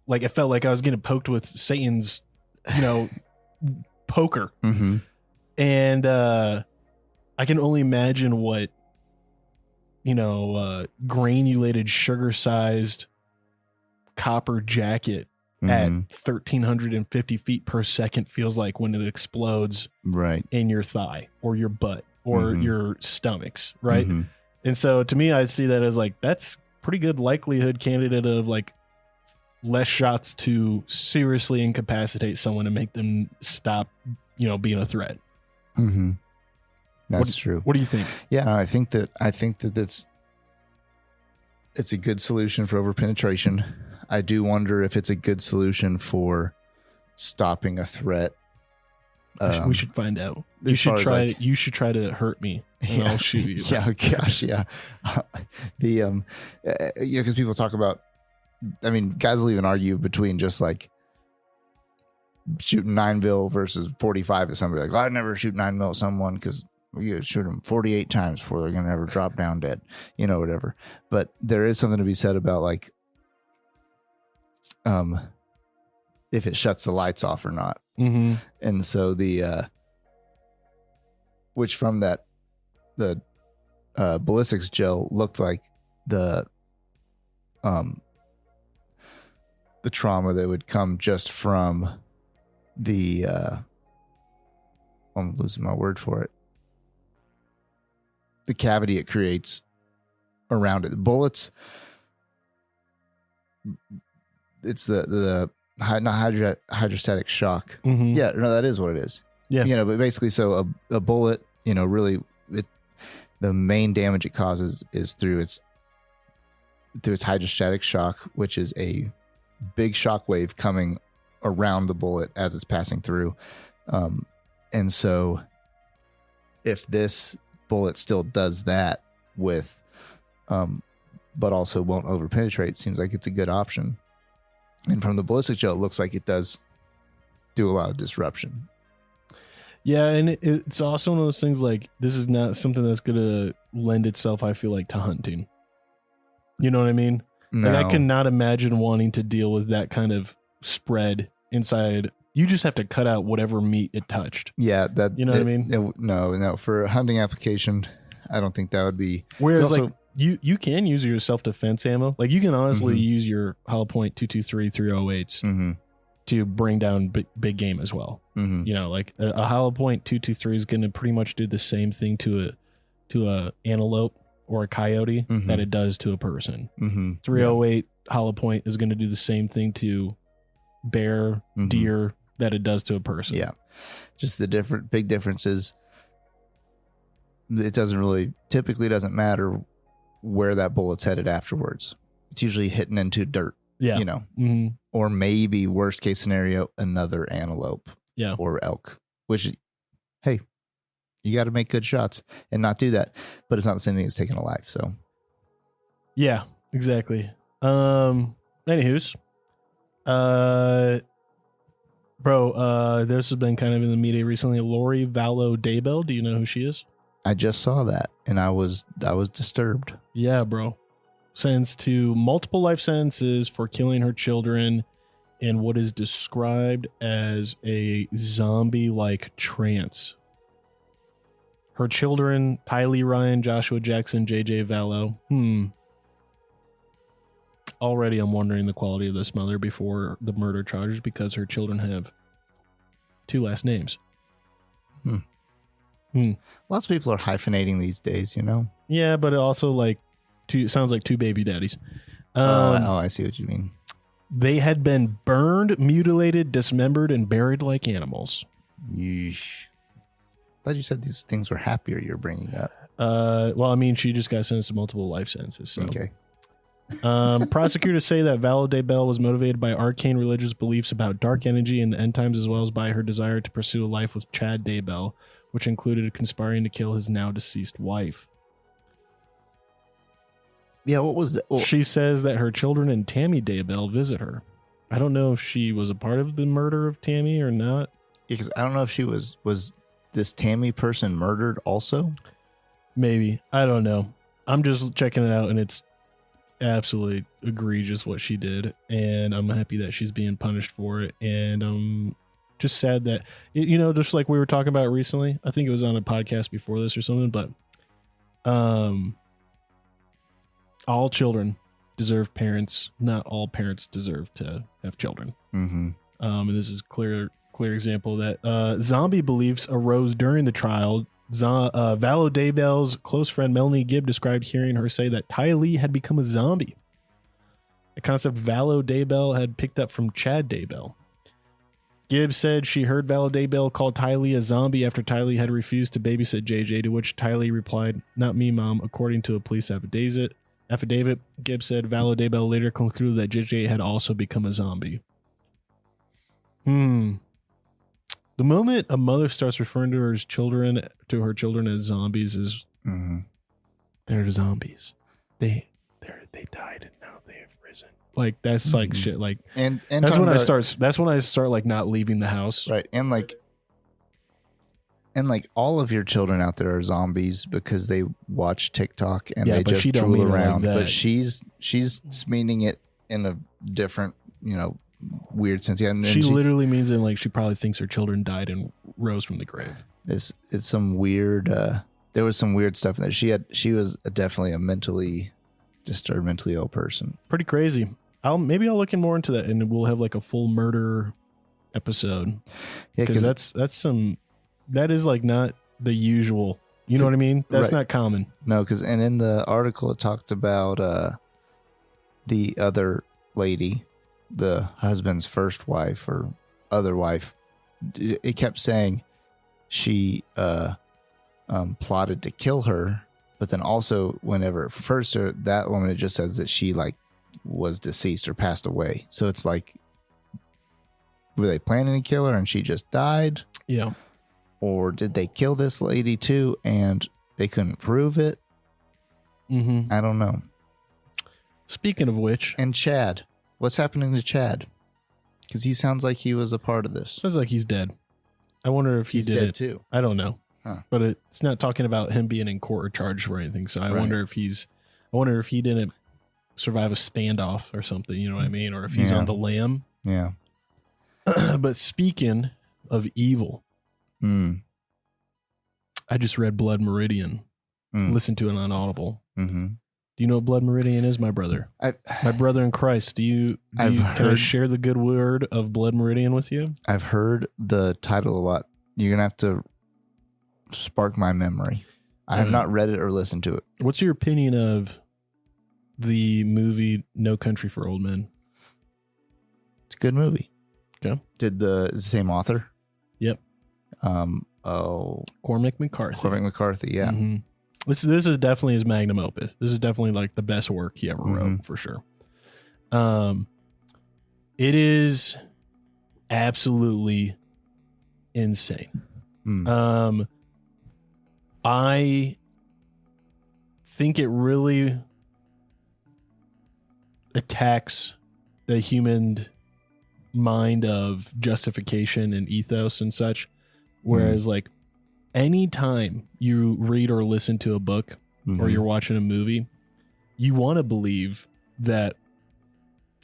like it felt like I was getting poked with Satan's poker. And I can only imagine what granulated sugar sized copper jacket at 1,350 feet per second feels like when it explodes in your thigh or your butt or your stomachs, right? And so to me, I see that as like, that's pretty good likelihood candidate of like less shots to seriously incapacitate someone and make them stop, being a threat. That's true. What do you think? Yeah, I think that it's a good solution for overpenetration. I do wonder if it's a good solution for stopping a threat. We should find out. You should try. You should try to hurt me, and I'll shoot you. Yeah, gosh, yeah. Because people talk about. I mean, guys will even argue between just like shooting 9 versus 45 at somebody. Like, I'd never shoot 9 at someone because you shoot them 48 times before they're going to ever drop down dead, whatever. But there is something to be said about like, if it shuts the lights off or not. Mm-hmm. And so which from the ballistics gel looked like the trauma that would come just from the I'm losing my word for it. The cavity it creates around it. The bullets, it's the not hydrostatic shock. Mm-hmm. Yeah, no, that is what it is. Yeah. But basically, so a bullet, really, the main damage it causes is through its hydrostatic shock, which is a big shock wave coming around the bullet as it's passing through. And so if this bullet still does that with, but also won't overpenetrate, seems like it's a good option. And from the ballistic gel, it looks like it does do a lot of disruption. Yeah, and it's also one of those things like this is not something that's going to lend itself, I feel like, to hunting. You know what I mean? No. Like I cannot imagine wanting to deal with that kind of spread inside. You just have to cut out whatever meat it touched. Yeah, that you know what I mean? No. For a hunting application, I don't think that would be. Whereas also, like you can use your self-defense ammo. Like you can honestly mm-hmm. use your hollow point 223 308s mm-hmm. to bring down big game as well. Mm-hmm. Like a hollow point 223 is going to pretty much do the same thing to a antelope or a coyote mm-hmm. that it does to a person. Mm-hmm. 308 hollow point is going to do the same thing to bear, mm-hmm. deer that it does to a person. Yeah. Just the big difference is it typically doesn't matter where that bullet's headed afterwards. It's usually hitting into dirt. Yeah. Mm-hmm. Or maybe worst case scenario, another antelope. Yeah. Or elk, which, hey, you got to make good shots and not do that. But it's not the same thing as taking a life. So. Yeah, exactly. Anywho's, this has been kind of in the media recently. Lori Vallow Daybell. Do you know who she is? I just saw that and I was disturbed. Yeah, bro. Sentenced to multiple life sentences for killing her children in what is described as a zombie-like trance. Her children, Tylee Ryan, Joshua Jackson, JJ Vallow. Already I'm wondering the quality of this mother before the murder charges because her children have 2 last names. Lots of people are hyphenating these days, Yeah, but it also sounds like 2 baby daddies. I see what you mean. They had been burned, mutilated, dismembered, and buried like animals. Yeesh. Glad you said these things were happier you're bringing up. Well, I mean, she just got sentenced to multiple life sentences. So. Okay. Prosecutors say that Vallow Daybell was motivated by arcane religious beliefs about dark energy and the end times, as well as by her desire to pursue a life with Chad Daybell, which included conspiring to kill his now deceased wife. Yeah, what was that? Well, she says that her children and Tammy Daybell visit her. I don't know if she was a part of the murder of Tammy or not. Because I don't know if she was this Tammy person murdered also? Maybe. I don't know. I'm just checking it out, and it's absolutely egregious what she did, and I'm happy that she's being punished for it. And I'm just sad that, just like we were talking about recently, I think it was on a podcast before this or something, but all children deserve parents. Not all parents deserve to have children. Mm-hmm. And this is clear example of that. Zombie beliefs arose during the trial. Vallow Daybell's close friend Melanie Gibb described hearing her say that Tylee had become a zombie, a concept Vallow Daybell had picked up from Chad Daybell. Gibb said she heard Vallow Daybell call Tylee a zombie after Tylee had refused to babysit JJ, to which Tylee replied, "Not me, Mom," according to a police affidavit. Gibb said Vallow Daybell later concluded that JJ had also become a zombie. The moment a mother starts referring to her children as zombies is they're zombies. They died and now they have risen. Like that's like shit. Like and that's when I start. That's when I start like not leaving the house. Right, and like all of your children out there are zombies because they watch TikTok and they just drool around. Like but she's meaning it in a different, weird sense. Yeah, and she literally means it like she probably thinks her children died and rose from the grave. It's some weird. There was some weird stuff in there. She was definitely a mentally disturbed, mentally ill person. Pretty crazy. Maybe I'll look in more into that, and we'll have like a full murder episode. Yeah, because that is like not the usual. You know what I mean? That's not common. No, because and in the article it talked about the other lady, the husband's first wife or other wife. It kept saying she plotted to kill her, but then also whenever first that woman, it just says that she like was deceased or passed away. So it's like, were they planning to kill her and she just died? Yeah. Or did they kill this lady too and they couldn't prove it? Mm-hmm. I don't know. Speaking of which. And Chad. What's happening to Chad? Because he sounds like he was a part of this. Sounds like he's dead. I wonder if he's dead too. I don't know. Huh. But it's not talking about him being in court or charged for anything. So I wonder if he didn't survive a standoff or something. You know what I mean? Or if he's on the lam. Yeah. But speaking of evil. I just read Blood Meridian. Listened to it on Audible. Mm-hmm. Do you know what Blood Meridian is, my brother? My brother in Christ. Can I share the good word of Blood Meridian with you? I've heard the title a lot. You're going to have to spark my memory. I have not read it or listened to it. What's your opinion of the movie No Country for Old Men? It's a good movie. Okay. Is the same author? Yep. Cormac McCarthy. Cormac McCarthy, yeah. Mm-hmm. This is definitely his magnum opus. This is definitely like the best work he ever wrote, for sure. It is absolutely insane. I think it really attacks the human mind of justification and ethos and such. Whereas like anytime you read or listen to a book or you're watching a movie, you want to believe that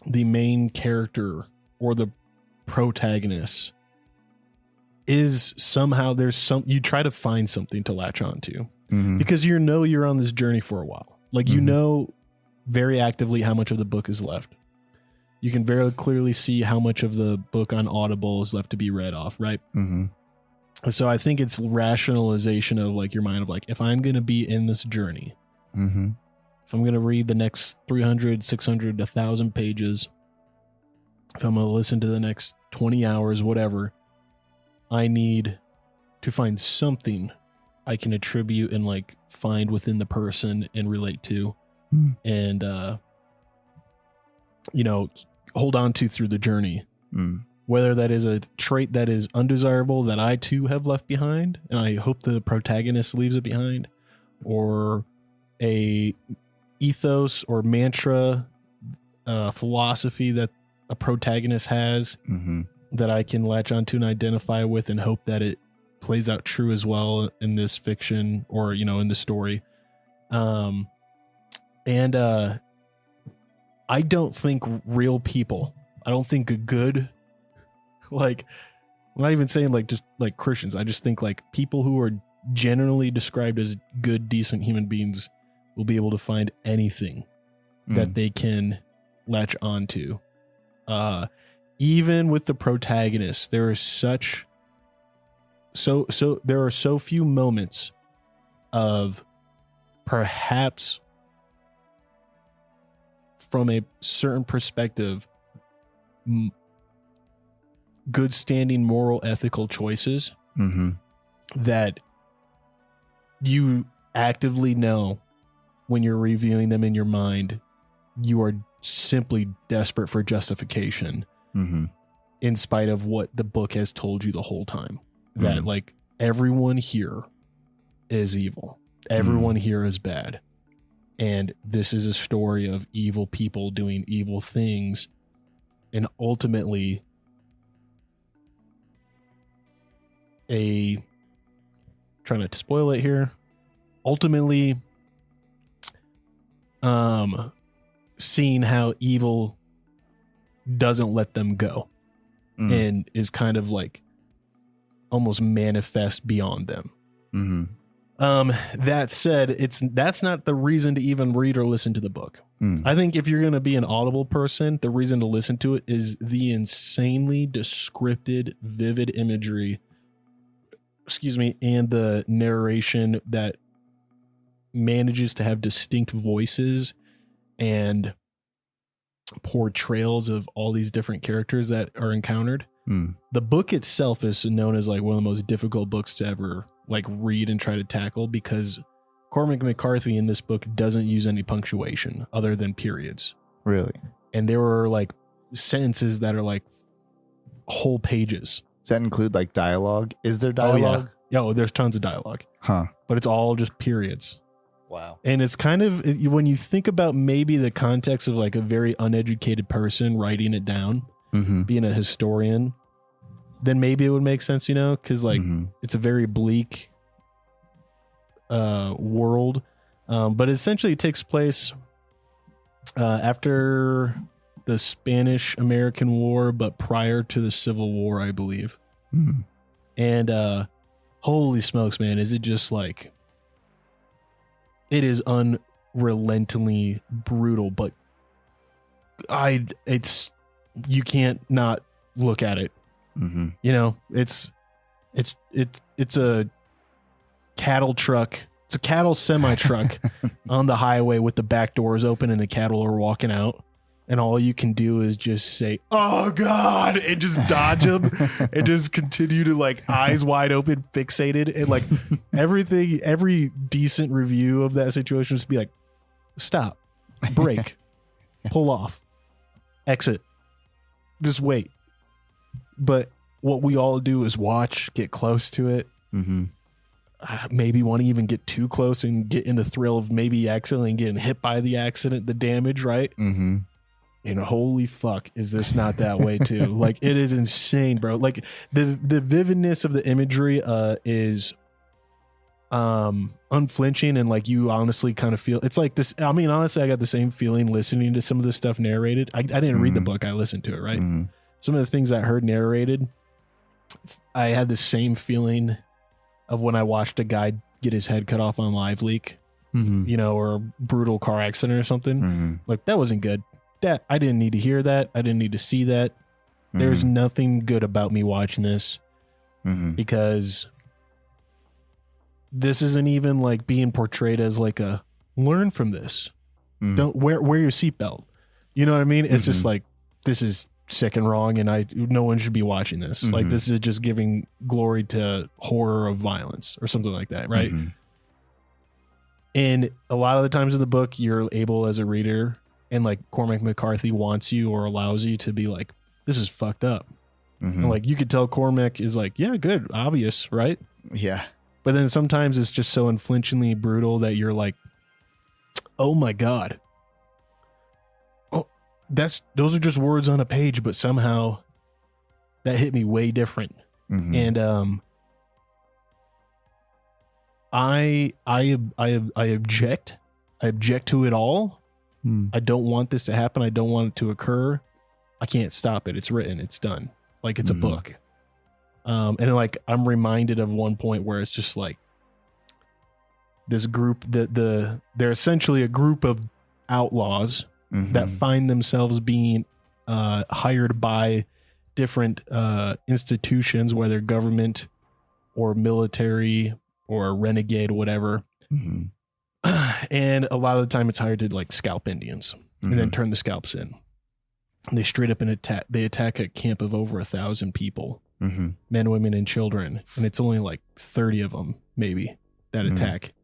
the main character or the protagonist is somehow you try to find something to latch onto because you're on this journey for a while. Like, you know very actively how much of the book is left. You can very clearly see how much of the book on Audible is left to be read off, right? So I think it's rationalization of like your mind of like, if I'm going to be in this journey, if I'm going to read the next 300, 600, 1,000 pages, if I'm going to listen to the next 20 hours, whatever, I need to find something I can attribute and like find within the person and relate to and, hold on to through the journey. Whether that is a trait that is undesirable that I too have left behind, and I hope the protagonist leaves it behind, or a ethos or mantra, philosophy that a protagonist has that I can latch onto and identify with and hope that it plays out true as well in this fiction or, in the story. I don't think real people, I don't think good, like, I'm not even saying like just like Christians. I just think like people who are generally described as good, decent human beings will be able to find anything that they can latch onto. Even with the protagonist, there are there are so few moments of perhaps from a certain perspective, good standing moral ethical choices that you actively know when you're reviewing them in your mind, you are simply desperate for justification in spite of what the book has told you the whole time, that like everyone here is evil, everyone here is bad, And this is a story of evil people doing evil things. And ultimately, trying not to spoil it here, ultimately, seeing how evil doesn't let them go and is kind of like almost manifest beyond them. Mm-hmm. That said, that's not the reason to even read or listen to the book. I think if you're going to be an Audible person, the reason to listen to it is the insanely descripted, vivid imagery, and the narration that manages to have distinct voices and portrayals of all these different characters that are encountered. The book itself is known as like one of the most difficult books to ever like read and try to tackle, because Cormac McCarthy in this book doesn't use any punctuation other than periods. Really? And there were like sentences that are like whole pages. Does that include like dialogue? Is there dialogue? Oh, there's tons of dialogue. Huh. But it's all just periods. Wow. And it's kind of, when you think about maybe the context of like a very uneducated person writing it down, being a historian, then maybe it would make sense, you know, because like it's a very bleak world. But essentially it takes place after the Spanish-American War, but prior to the Civil War, I believe. And holy smokes, man, is it just like, it is unrelentingly brutal, but you can't not look at it. You know, it's a cattle truck. It's a cattle semi truck on the highway with the back doors open and the cattle are walking out. And all you can do is just say, "Oh God," and just dodge them and just continue to like eyes wide open, fixated. And like every decent review of that situation was to be like, stop, break, pull off, exit, just wait. But what we all do is watch, get close to it. Maybe want to even get too close and get in the thrill of maybe accidentally getting hit by the accident, the damage, right? You know, holy fuck, is this not that way too? Like, it is insane, bro. Like the vividness of the imagery is unflinching, and like you honestly kind of feel it's like this. I mean, honestly, I got the same feeling listening to some of this stuff narrated. I didn't read the book, I listened to it, right? Some of the things I heard narrated, I had the same feeling of when I watched a guy get his head cut off on Live Leak, you know, or a brutal car accident or something. Like, that wasn't good. That I didn't need to hear that. I didn't need to see that. There's nothing good about me watching this because this isn't even like being portrayed as like a learn from this. Don't wear your seatbelt. You know what I mean? It's just like, this is sick and wrong, and no one should be watching this. Like, this is just giving glory to horror of violence or something like that, right? And a lot of the times in the book, you're able as a reader, and like Cormac McCarthy wants you or allows you to be like, this is fucked up. And like, you could tell Cormac is like, yeah, good, obvious, right? Yeah. But then sometimes it's just so unflinchingly brutal that you're like, oh my God. Oh, those are just words on a page, but somehow that hit me way different. And I object. I object to it all. I don't want this to happen. I don't want it to occur. I can't stop it. It's written. It's done. Like, it's a book. And like, I'm reminded of one point where it's just like this group they're essentially a group of outlaws that find themselves being hired by different institutions, whether government or military or renegade, whatever. And a lot of the time it's hired to like scalp Indians and then turn the scalps in. And they straight up they attack a camp of over 1,000 people, men, women, and children. And it's only like 30 of them maybe that attack.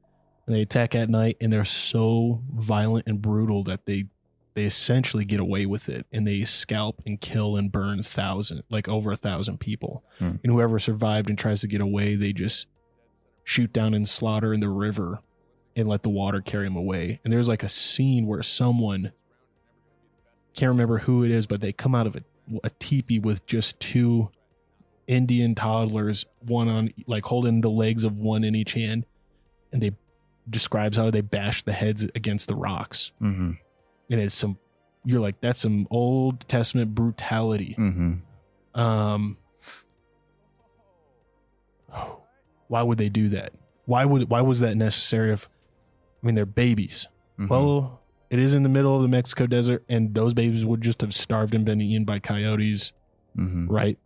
And they attack at night, and they're so violent and brutal that they essentially get away with it. And they scalp and kill and burn over 1,000 people. And whoever survived and tries to get away, they just shoot down and slaughter in the river. and let the water carry him away. And there's like a scene where someone, can't remember who it is, but they come out of a teepee with just two Indian toddlers, one on like holding the legs of one in each hand, and they describes how they bash the heads against the rocks. Mm-hmm. And it's you're like, that's some Old Testament brutality. Mm-hmm. Why would they do that? Why was that necessary? They're babies. Mm-hmm. Well, it is in the middle of the Mexico desert, and those babies would just have starved and been eaten by coyotes. Mm-hmm. Right?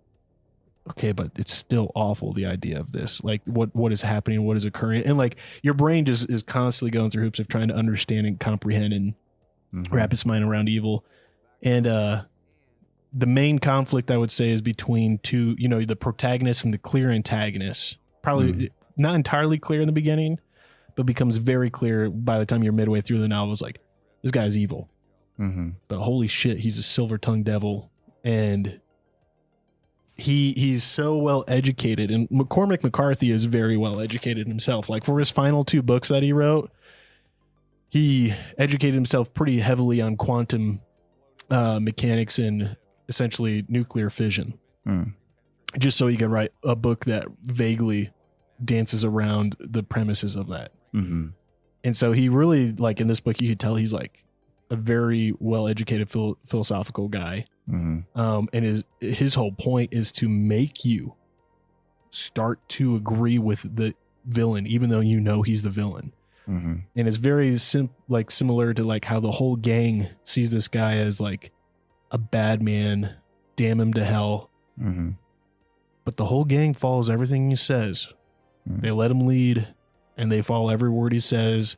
Okay, but it's still awful, the idea of this. Like, what is happening, what is occurring, and like your brain just is constantly going through hoops of trying to understand and comprehend and wrap its mind around evil. And the main conflict, I would say, is between two, the protagonist and the clear antagonist. Probably not entirely clear in the beginning, but becomes very clear by the time you're midway through the novel. It's like, this guy's evil. Mm-hmm. But holy shit, he's a silver-tongued devil. And he's so well educated, and Cormac McCarthy is very well educated himself. Like, for his final 2 books that he wrote, he educated himself pretty heavily on quantum mechanics and essentially nuclear fission, just so he could write a book that vaguely dances around the premises of that. Mm-hmm. And so he really, like, in this book, you could tell he's like a very well educated philosophical guy. Mm-hmm. And his whole point is to make you start to agree with the villain, even though he's the villain. Mm-hmm. And it's very similar to like how the whole gang sees this guy as like a bad man, damn him to hell. Mm-hmm. But the whole gang follows everything he says. Mm-hmm. They let him lead, and they follow every word he says,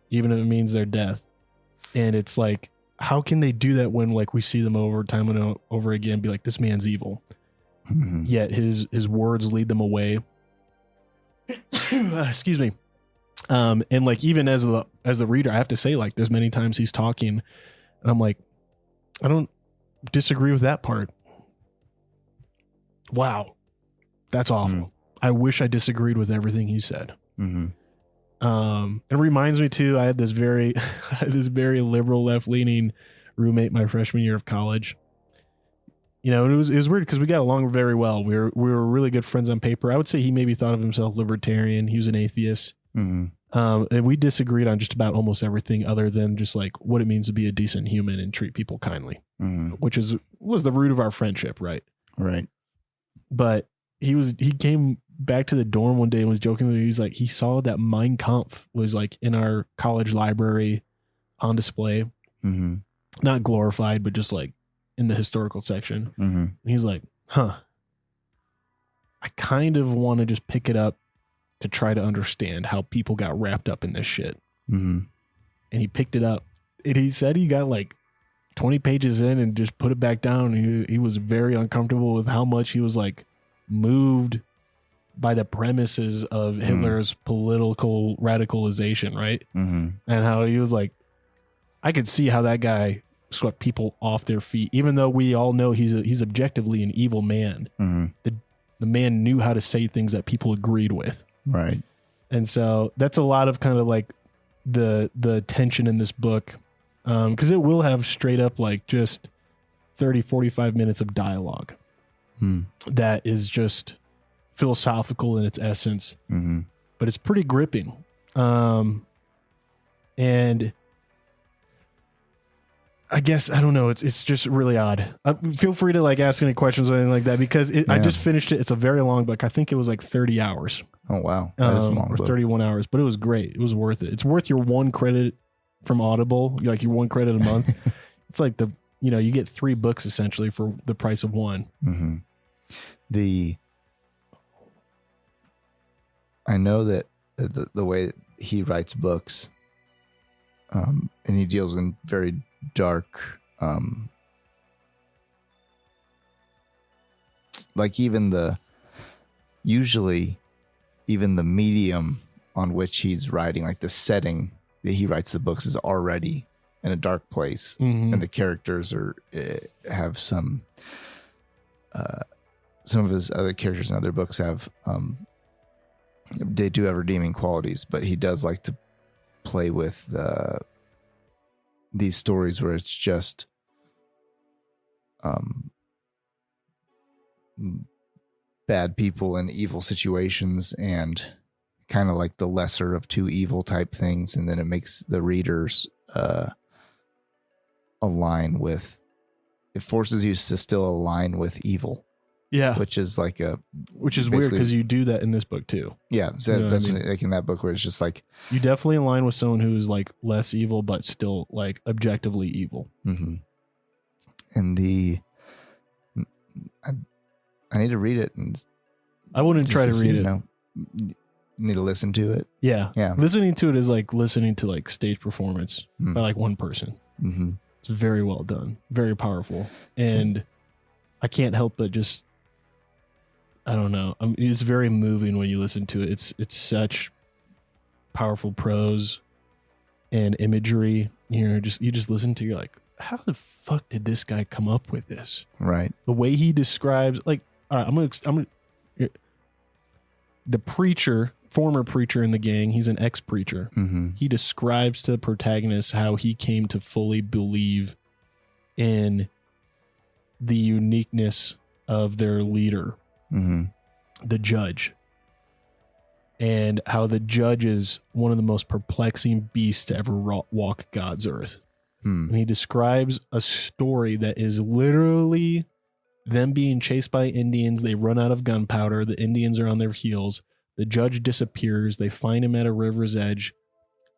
even if it means their death. And it's like, how can they do that when like we see them over time and over again be like, this man's evil, yet his words lead them away. Excuse me. And like, even as the reader, I have to say, like, there's many times he's talking and I'm like, I don't disagree with that part. Wow, that's awful. I wish I disagreed with everything he said. It reminds me too, I had this very liberal left-leaning roommate my freshman year of college. And it was weird because we got along very well. We were really good friends on paper. I would say he maybe thought of himself libertarian. He was an atheist. And we disagreed on just about almost everything other than just like what it means to be a decent human and treat people kindly, which was the root of our friendship. Right. But he came back to the dorm one day and was joking with me. He was like, he saw that Mein Kampf was like in our college library on display, not glorified, but just like in the historical section. And he's like, I kind of want to just pick it up to try to understand how people got wrapped up in this shit. And he picked it up and he said he got like 20 pages in and just put it back down. He was very uncomfortable with how much he was like moved by the premises of Hitler's political radicalization, right? And how he was like, I could see how that guy swept people off their feet, even though we all know he's objectively an evil man. The man knew how to say things that people agreed with. Right. And so that's a lot of kind of like the tension in this book, because it will have straight up like just 30-45 minutes of dialogue that is just philosophical in its essence, but it's pretty gripping. And I guess, I don't know, it's just really odd. Feel free to like ask any questions or anything like that, because I just finished it. It's a very long book. I think it was like 30 hours. Oh, wow. That is a long or book. 31 hours, but it was great. It was worth it. It's worth your 1 credit from Audible, like your 1 credit a month. It's like you get 3 books essentially for the price of 1. I know that the way that he writes books, and he deals in very dark, like usually even the medium on which he's writing, like the setting that he writes the books, is already in a dark place, and the characters have some of his other characters in other books have they do have redeeming qualities, but he does like to play with these stories where it's just bad people in evil situations and kind of like the lesser of two evil type things, and then it makes the readers align with, it forces you to still align with evil. Yeah, which is like which is weird because you do that in this book too. Yeah, so that's like in that book where it's just like you definitely align with someone who is like less evil but still like objectively evil. Mm-hmm. And I need to read it, and I wouldn't try to read it. You need to listen to it. Yeah. Listening to it is like listening to like stage performance by like one person. Mm-hmm. It's very well done, very powerful, and I can't help but just, I don't know. It's very moving when you listen to it. It's such powerful prose and imagery. You just listen to it, you're like, how the fuck did this guy come up with this? Right. The way he describes, like, all right, I'm gonna the preacher, former preacher in the gang, he's an ex-preacher. Mm-hmm. He describes to the protagonist how he came to fully believe in the uniqueness of their leader, the judge, and how the judge is one of the most perplexing beasts to ever walk God's earth. And he describes a story that is literally them being chased by Indians. They run out of gunpowder. The Indians are on their heels. The judge disappears. They find him at a river's edge.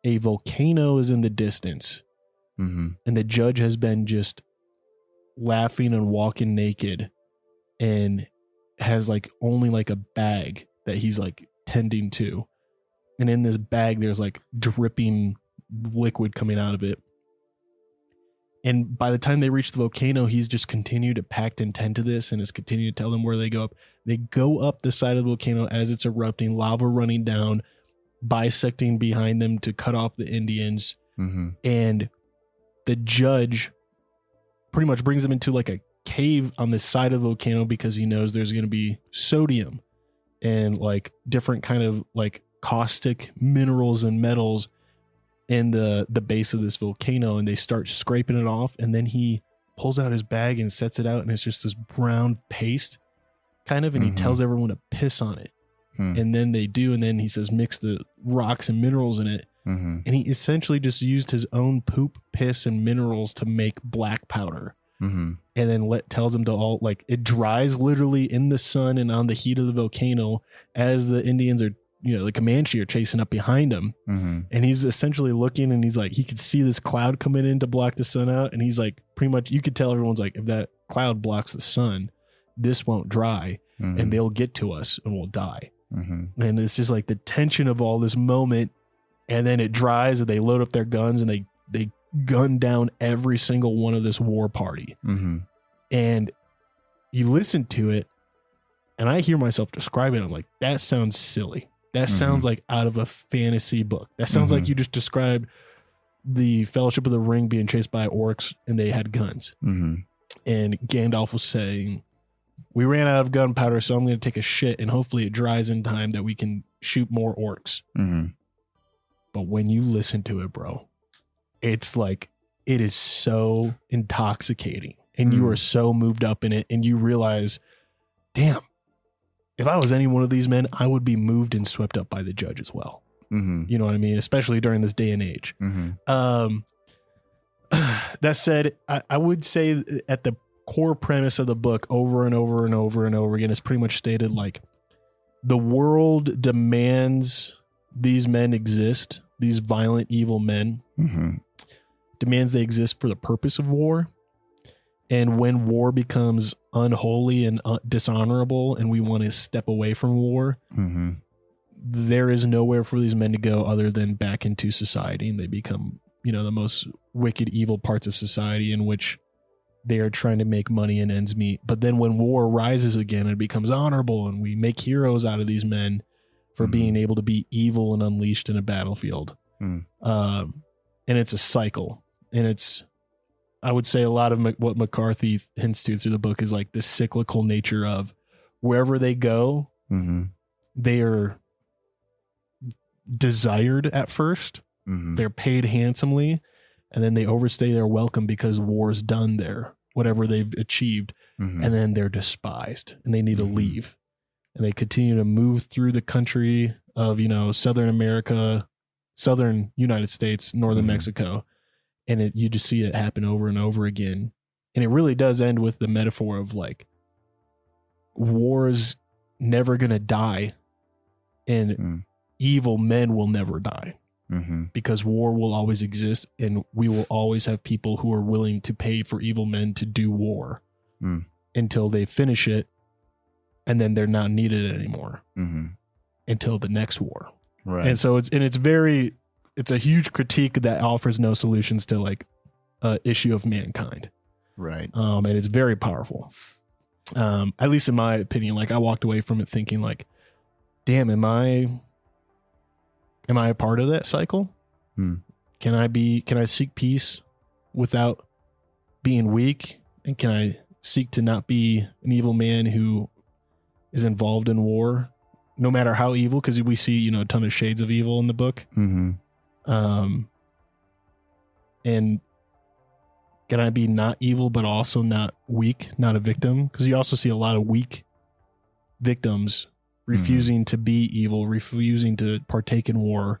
A volcano is in the distance. And the judge has been just laughing and walking naked and has like only like a bag that he's like tending to. And in this bag, there's like dripping liquid coming out of it. And by the time they reach the volcano, he's just continued to pack and tend to this and has continued to tell them where they go up. They go up the side of the volcano as it's erupting, lava running down, bisecting behind them to cut off the Indians. And the judge pretty much brings them into like a cave on the side of the volcano because he knows there's going to be sodium and like different kind of like caustic minerals and metals in the base of this volcano, and they start scraping it off, and then he pulls out his bag and sets it out, and it's just this brown paste kind of, and he tells everyone to piss on it. And then they do, and then he says mix the rocks and minerals in it. And he essentially just used his own poop, piss, and minerals to make black powder. And then tells them to all, like, it dries literally in the sun and on the heat of the volcano as the Indians are, the Comanche are chasing up behind him. And he's essentially looking, and he's like, he could see this cloud coming in to block the sun out. And he's like, pretty much, you could tell everyone's like, if that cloud blocks the sun, this won't dry and they'll get to us and we'll die. And it's just like the tension of all this moment. And then it dries, and they load up their guns, and they gun down every single one of this war party. And you listen to it, and I hear myself describe it. I'm like, that sounds silly. That sounds like out of a fantasy book. That sounds like you just described the Fellowship of the Ring being chased by orcs and they had guns. And Gandalf was saying, we ran out of gunpowder, so I'm going to take a shit, and hopefully it dries in time that we can shoot more orcs. But when you listen to it, bro, it's like, it is so intoxicating, and you are so moved up in it, and you realize, damn, if I was any one of these men, I would be moved and swept up by the judge as well. You know what I mean? Especially during this day and age. That said, I would say at the core premise of the book, over and over and over and over again, it's pretty much stated like, the world demands these men exist, these violent, evil men, demands they exist for the purpose of war. And when war becomes unholy and dishonorable, and we want to step away from war, there is nowhere for these men to go other than back into society. And they become, the most wicked, evil parts of society in which they are trying to make money and ends meet. But then when war rises again, it becomes honorable, and we make heroes out of these men for being able to be evil and unleashed in a battlefield. And it's a cycle. And I would say a lot of what McCarthy hints to through the book is like this cyclical nature of wherever they go, they are desired at first, They're paid handsomely, and then they overstay their welcome because war's done there, whatever they've achieved. And then they're despised and they need to leave. And they continue to move through the country of, Southern America, Southern United States, Northern Mexico. And you just see it happen over and over again. And it really does end with the metaphor of like, war's never going to die and evil men will never die. Because war will always exist and we will always have people who are willing to pay for evil men to do war until they finish it, and then they're not needed anymore until the next war. Right. And so it's a huge critique that offers no solutions to like a issue of mankind. Right. And it's very powerful. At least in my opinion, like I walked away from it thinking like, damn, am I a part of that cycle? Can I seek peace without being weak? And can I seek to not be an evil man who is involved in war, no matter how evil? Because we see, a ton of shades of evil in the book. And can I be not evil, but also not weak, not a victim? Because you also see a lot of weak victims refusing to be evil, refusing to partake in war,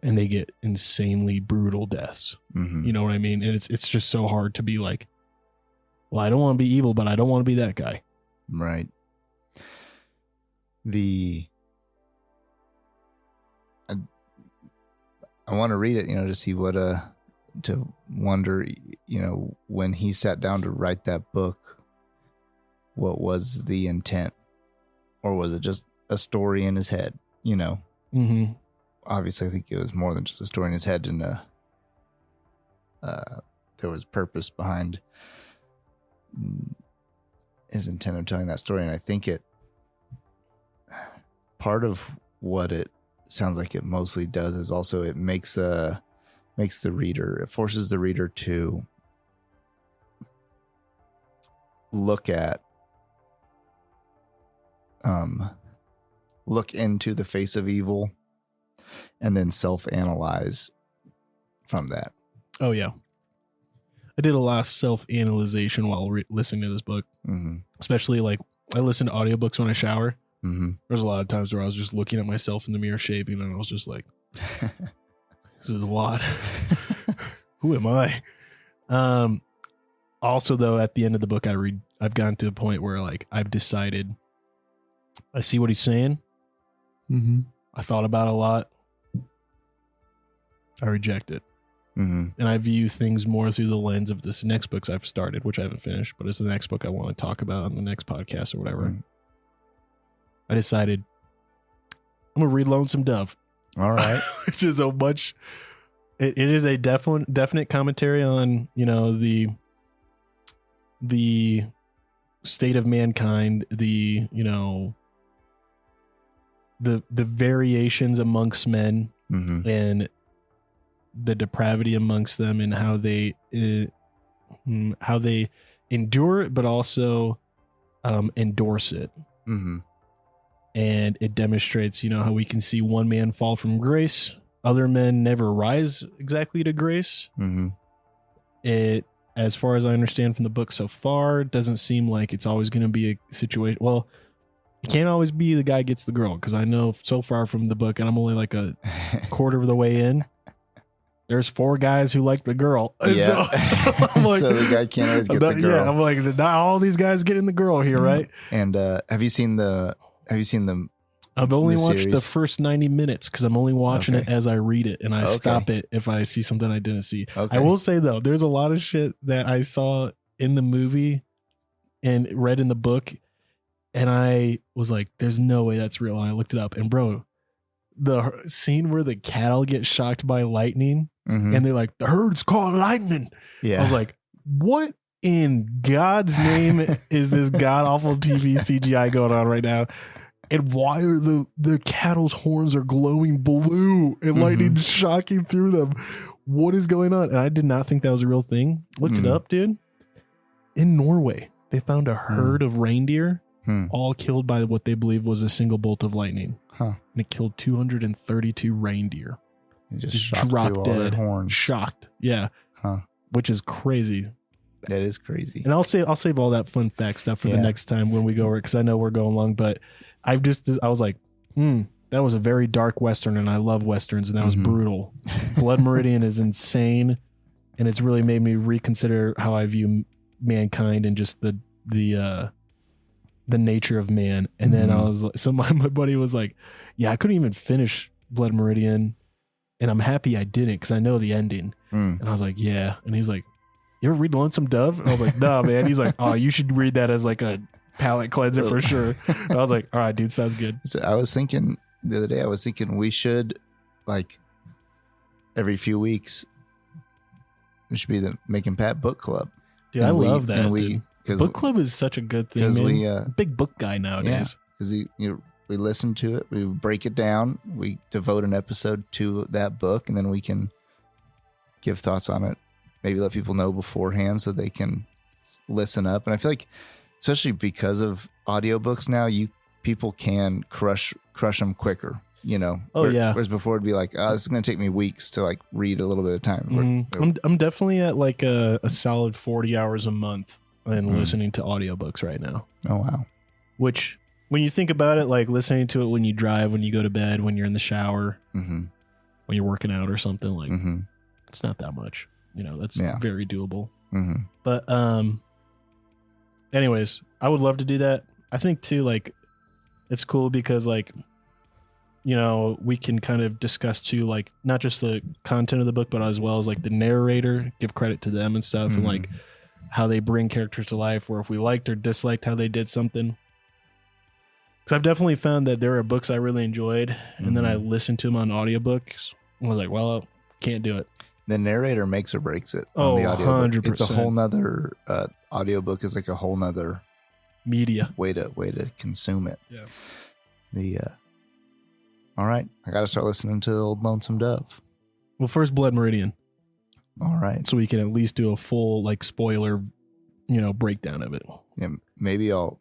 and they get insanely brutal deaths. You know what I mean? And it's just so hard to be like, well, I don't want to be evil, but I don't want to be that guy. Right. I want to read it, to see what, to wonder, when he sat down to write that book, what was the intent? Or was it just a story in his head, Obviously, I think it was more than just a story in his head, and there was purpose behind his intent of telling that story. And I think part of what it sounds like it mostly does is also it makes the reader, it forces the reader to look into the face of evil and then self-analyze from that. Oh yeah. I did a lot of self-analyzation while listening to this book, especially like I listen to audiobooks when I shower. There's a lot of times where I was just looking at myself in the mirror shaving and I was just like, this is a lot. Who am I? Also though, at the end of the book, I've gotten to a point where like I've decided I see what he's saying. I thought about it a lot. I reject it. And I view things more through the lens of this next books I've started, which I haven't finished, but it's the next book I want to talk about on the next podcast or whatever. I decided I'm going to read Lonesome Dove. All right. Which is it is a definite commentary on, the state of mankind, the variations amongst men and the depravity amongst them and how they endure it, but also endorse it. And it demonstrates, how we can see one man fall from grace. Other men never rise exactly to grace. It, as far as I understand from the book so far, doesn't seem like it's always going to be a situation. Well, it can't always be the guy gets the girl, because I know so far from the book, and I'm only like a quarter of the way in, there's 4 guys who like the girl. Yeah. So, I'm like, so the guy can't always get the girl. Yeah, I'm like, not all these guys getting the girl here, right? And have you seen the? I've only watched the first 90 minutes because I'm only watching it as I read it, and I stop it if I see something I didn't see. I will say though, there's a lot of shit that I saw in the movie and read in the book, and I was like, "There's no way that's real." And I looked it up, and bro, the scene where the cattle get shocked by lightning, and they're like, "The herd's caught lightning." Yeah, I was like, "What in God's name is this god awful TV CGI going on right now? And why are the cattle's horns are glowing blue and lightning shocking through them? What is going on?" And I did not think that was a real thing. Looked it up, dude. In Norway, they found a herd of reindeer, all killed by what they believe was a single bolt of lightning. And it killed 232 reindeer. It just shot dropped through dead, all their horns. shocked. Yeah, Huh. which is crazy. That is crazy. And I'll save all that fun fact stuff for the next time when we go over it, because I know we're going long. But I was like, that was a very dark Western, and I love Westerns, and that was brutal. Blood Meridian is insane, and it's really made me reconsider how I view mankind and just the nature of man. And then I was like, so my buddy was like, yeah, I couldn't even finish Blood Meridian, and I'm happy I didn't because I know the ending. And I was like, yeah. And he was like, you ever read Lonesome Dove? And I was like, no, man. He's like, oh, you should read that as like a palate cleanser for sure. And I was like, all right, dude, sounds good. So I was thinking the other day, we should, like, every few weeks, it should be the Mick Pat book club. Dude, I love that. And book club is such a good thing, man. Big book guy nowadays. Because we listen to it, we break it down, we devote an episode to that book, and then we can give thoughts on it. Maybe let people know beforehand so they can listen up. And I feel like, especially because of audiobooks now, people can crush them quicker, you know? Yeah. Whereas before it'd be like, this is going to take me weeks to like read a little bit of time. I'm definitely at like a solid 40 hours a month and listening to audiobooks right now. Oh, wow. Which, when you think about it, like listening to it when you drive, when you go to bed, when you're in the shower, when you're working out or something, like it's not that much. You know, that's very doable. But anyways, I would love to do that. I think too, like, it's cool because, like, you know, we can kind of discuss too, like, not just the content of the book, but as well as like the narrator, give credit to them and stuff, and like how they bring characters to life, or if we liked or disliked how they did something. Because I've definitely found that there are books I really enjoyed, and then I listened to them on audiobooks and was like, well, can't do it. The narrator makes or breaks it on the audiobook. 100%. It's a whole nother audiobook is like a whole nother media way to consume it. Yeah. All right, I got to start listening to the old Lonesome Dove. Well, first Blood Meridian. All right, so we can at least do a full like spoiler, breakdown of it. Yeah, maybe I'll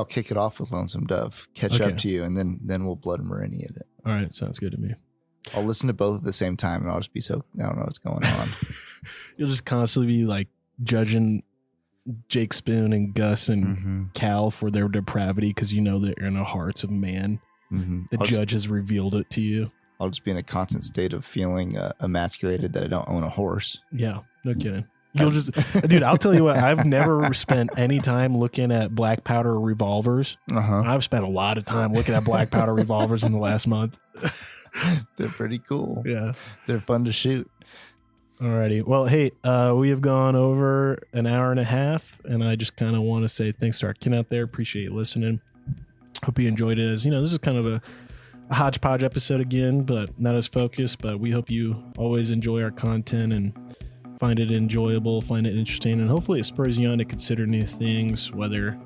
kick it off with Lonesome Dove, catch up to you, and then we'll Blood Meridian it. All right, sounds good to me. I'll listen to both at the same time, and I'll just be I don't know what's going on. You'll just constantly be like judging Jake Spoon and Gus and Cal for their depravity because you know they're in the hearts of man. The judge has revealed it to you. I'll just be in a constant state of feeling emasculated that I don't own a horse. Yeah, no kidding. You'll just, dude, I'll tell you what, I've never spent any time looking at black powder revolvers. I've spent a lot of time looking at black powder revolvers in the last month. They're pretty cool. Yeah. They're fun to shoot. Alrighty. Well, hey, we have gone over an hour and a half, and I just kind of want to say thanks to our kin out there. Appreciate you listening. Hope you enjoyed it. As this is kind of a hodgepodge episode again, but not as focused. But we hope you always enjoy our content and find it enjoyable, find it interesting, and hopefully it spurs you on to consider new things, whether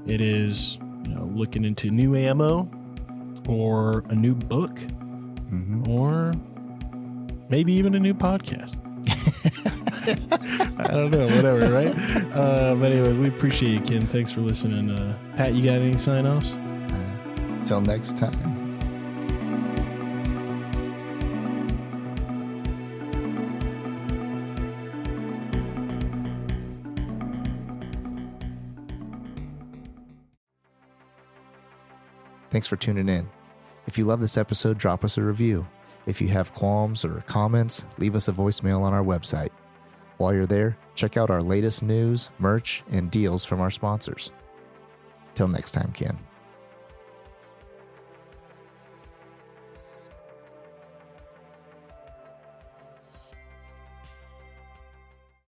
it is looking into new ammo or a new book or maybe even a new podcast. I don't know, whatever, right? But anyway, we appreciate you, Ken. Thanks for listening. Pat, you got any sign-offs? Till next time. Thanks for tuning in. If you love this episode, drop us a review. If you have qualms or comments, leave us a voicemail on our website. While you're there, check out our latest news, merch, and deals from our sponsors. Till next time, Ken.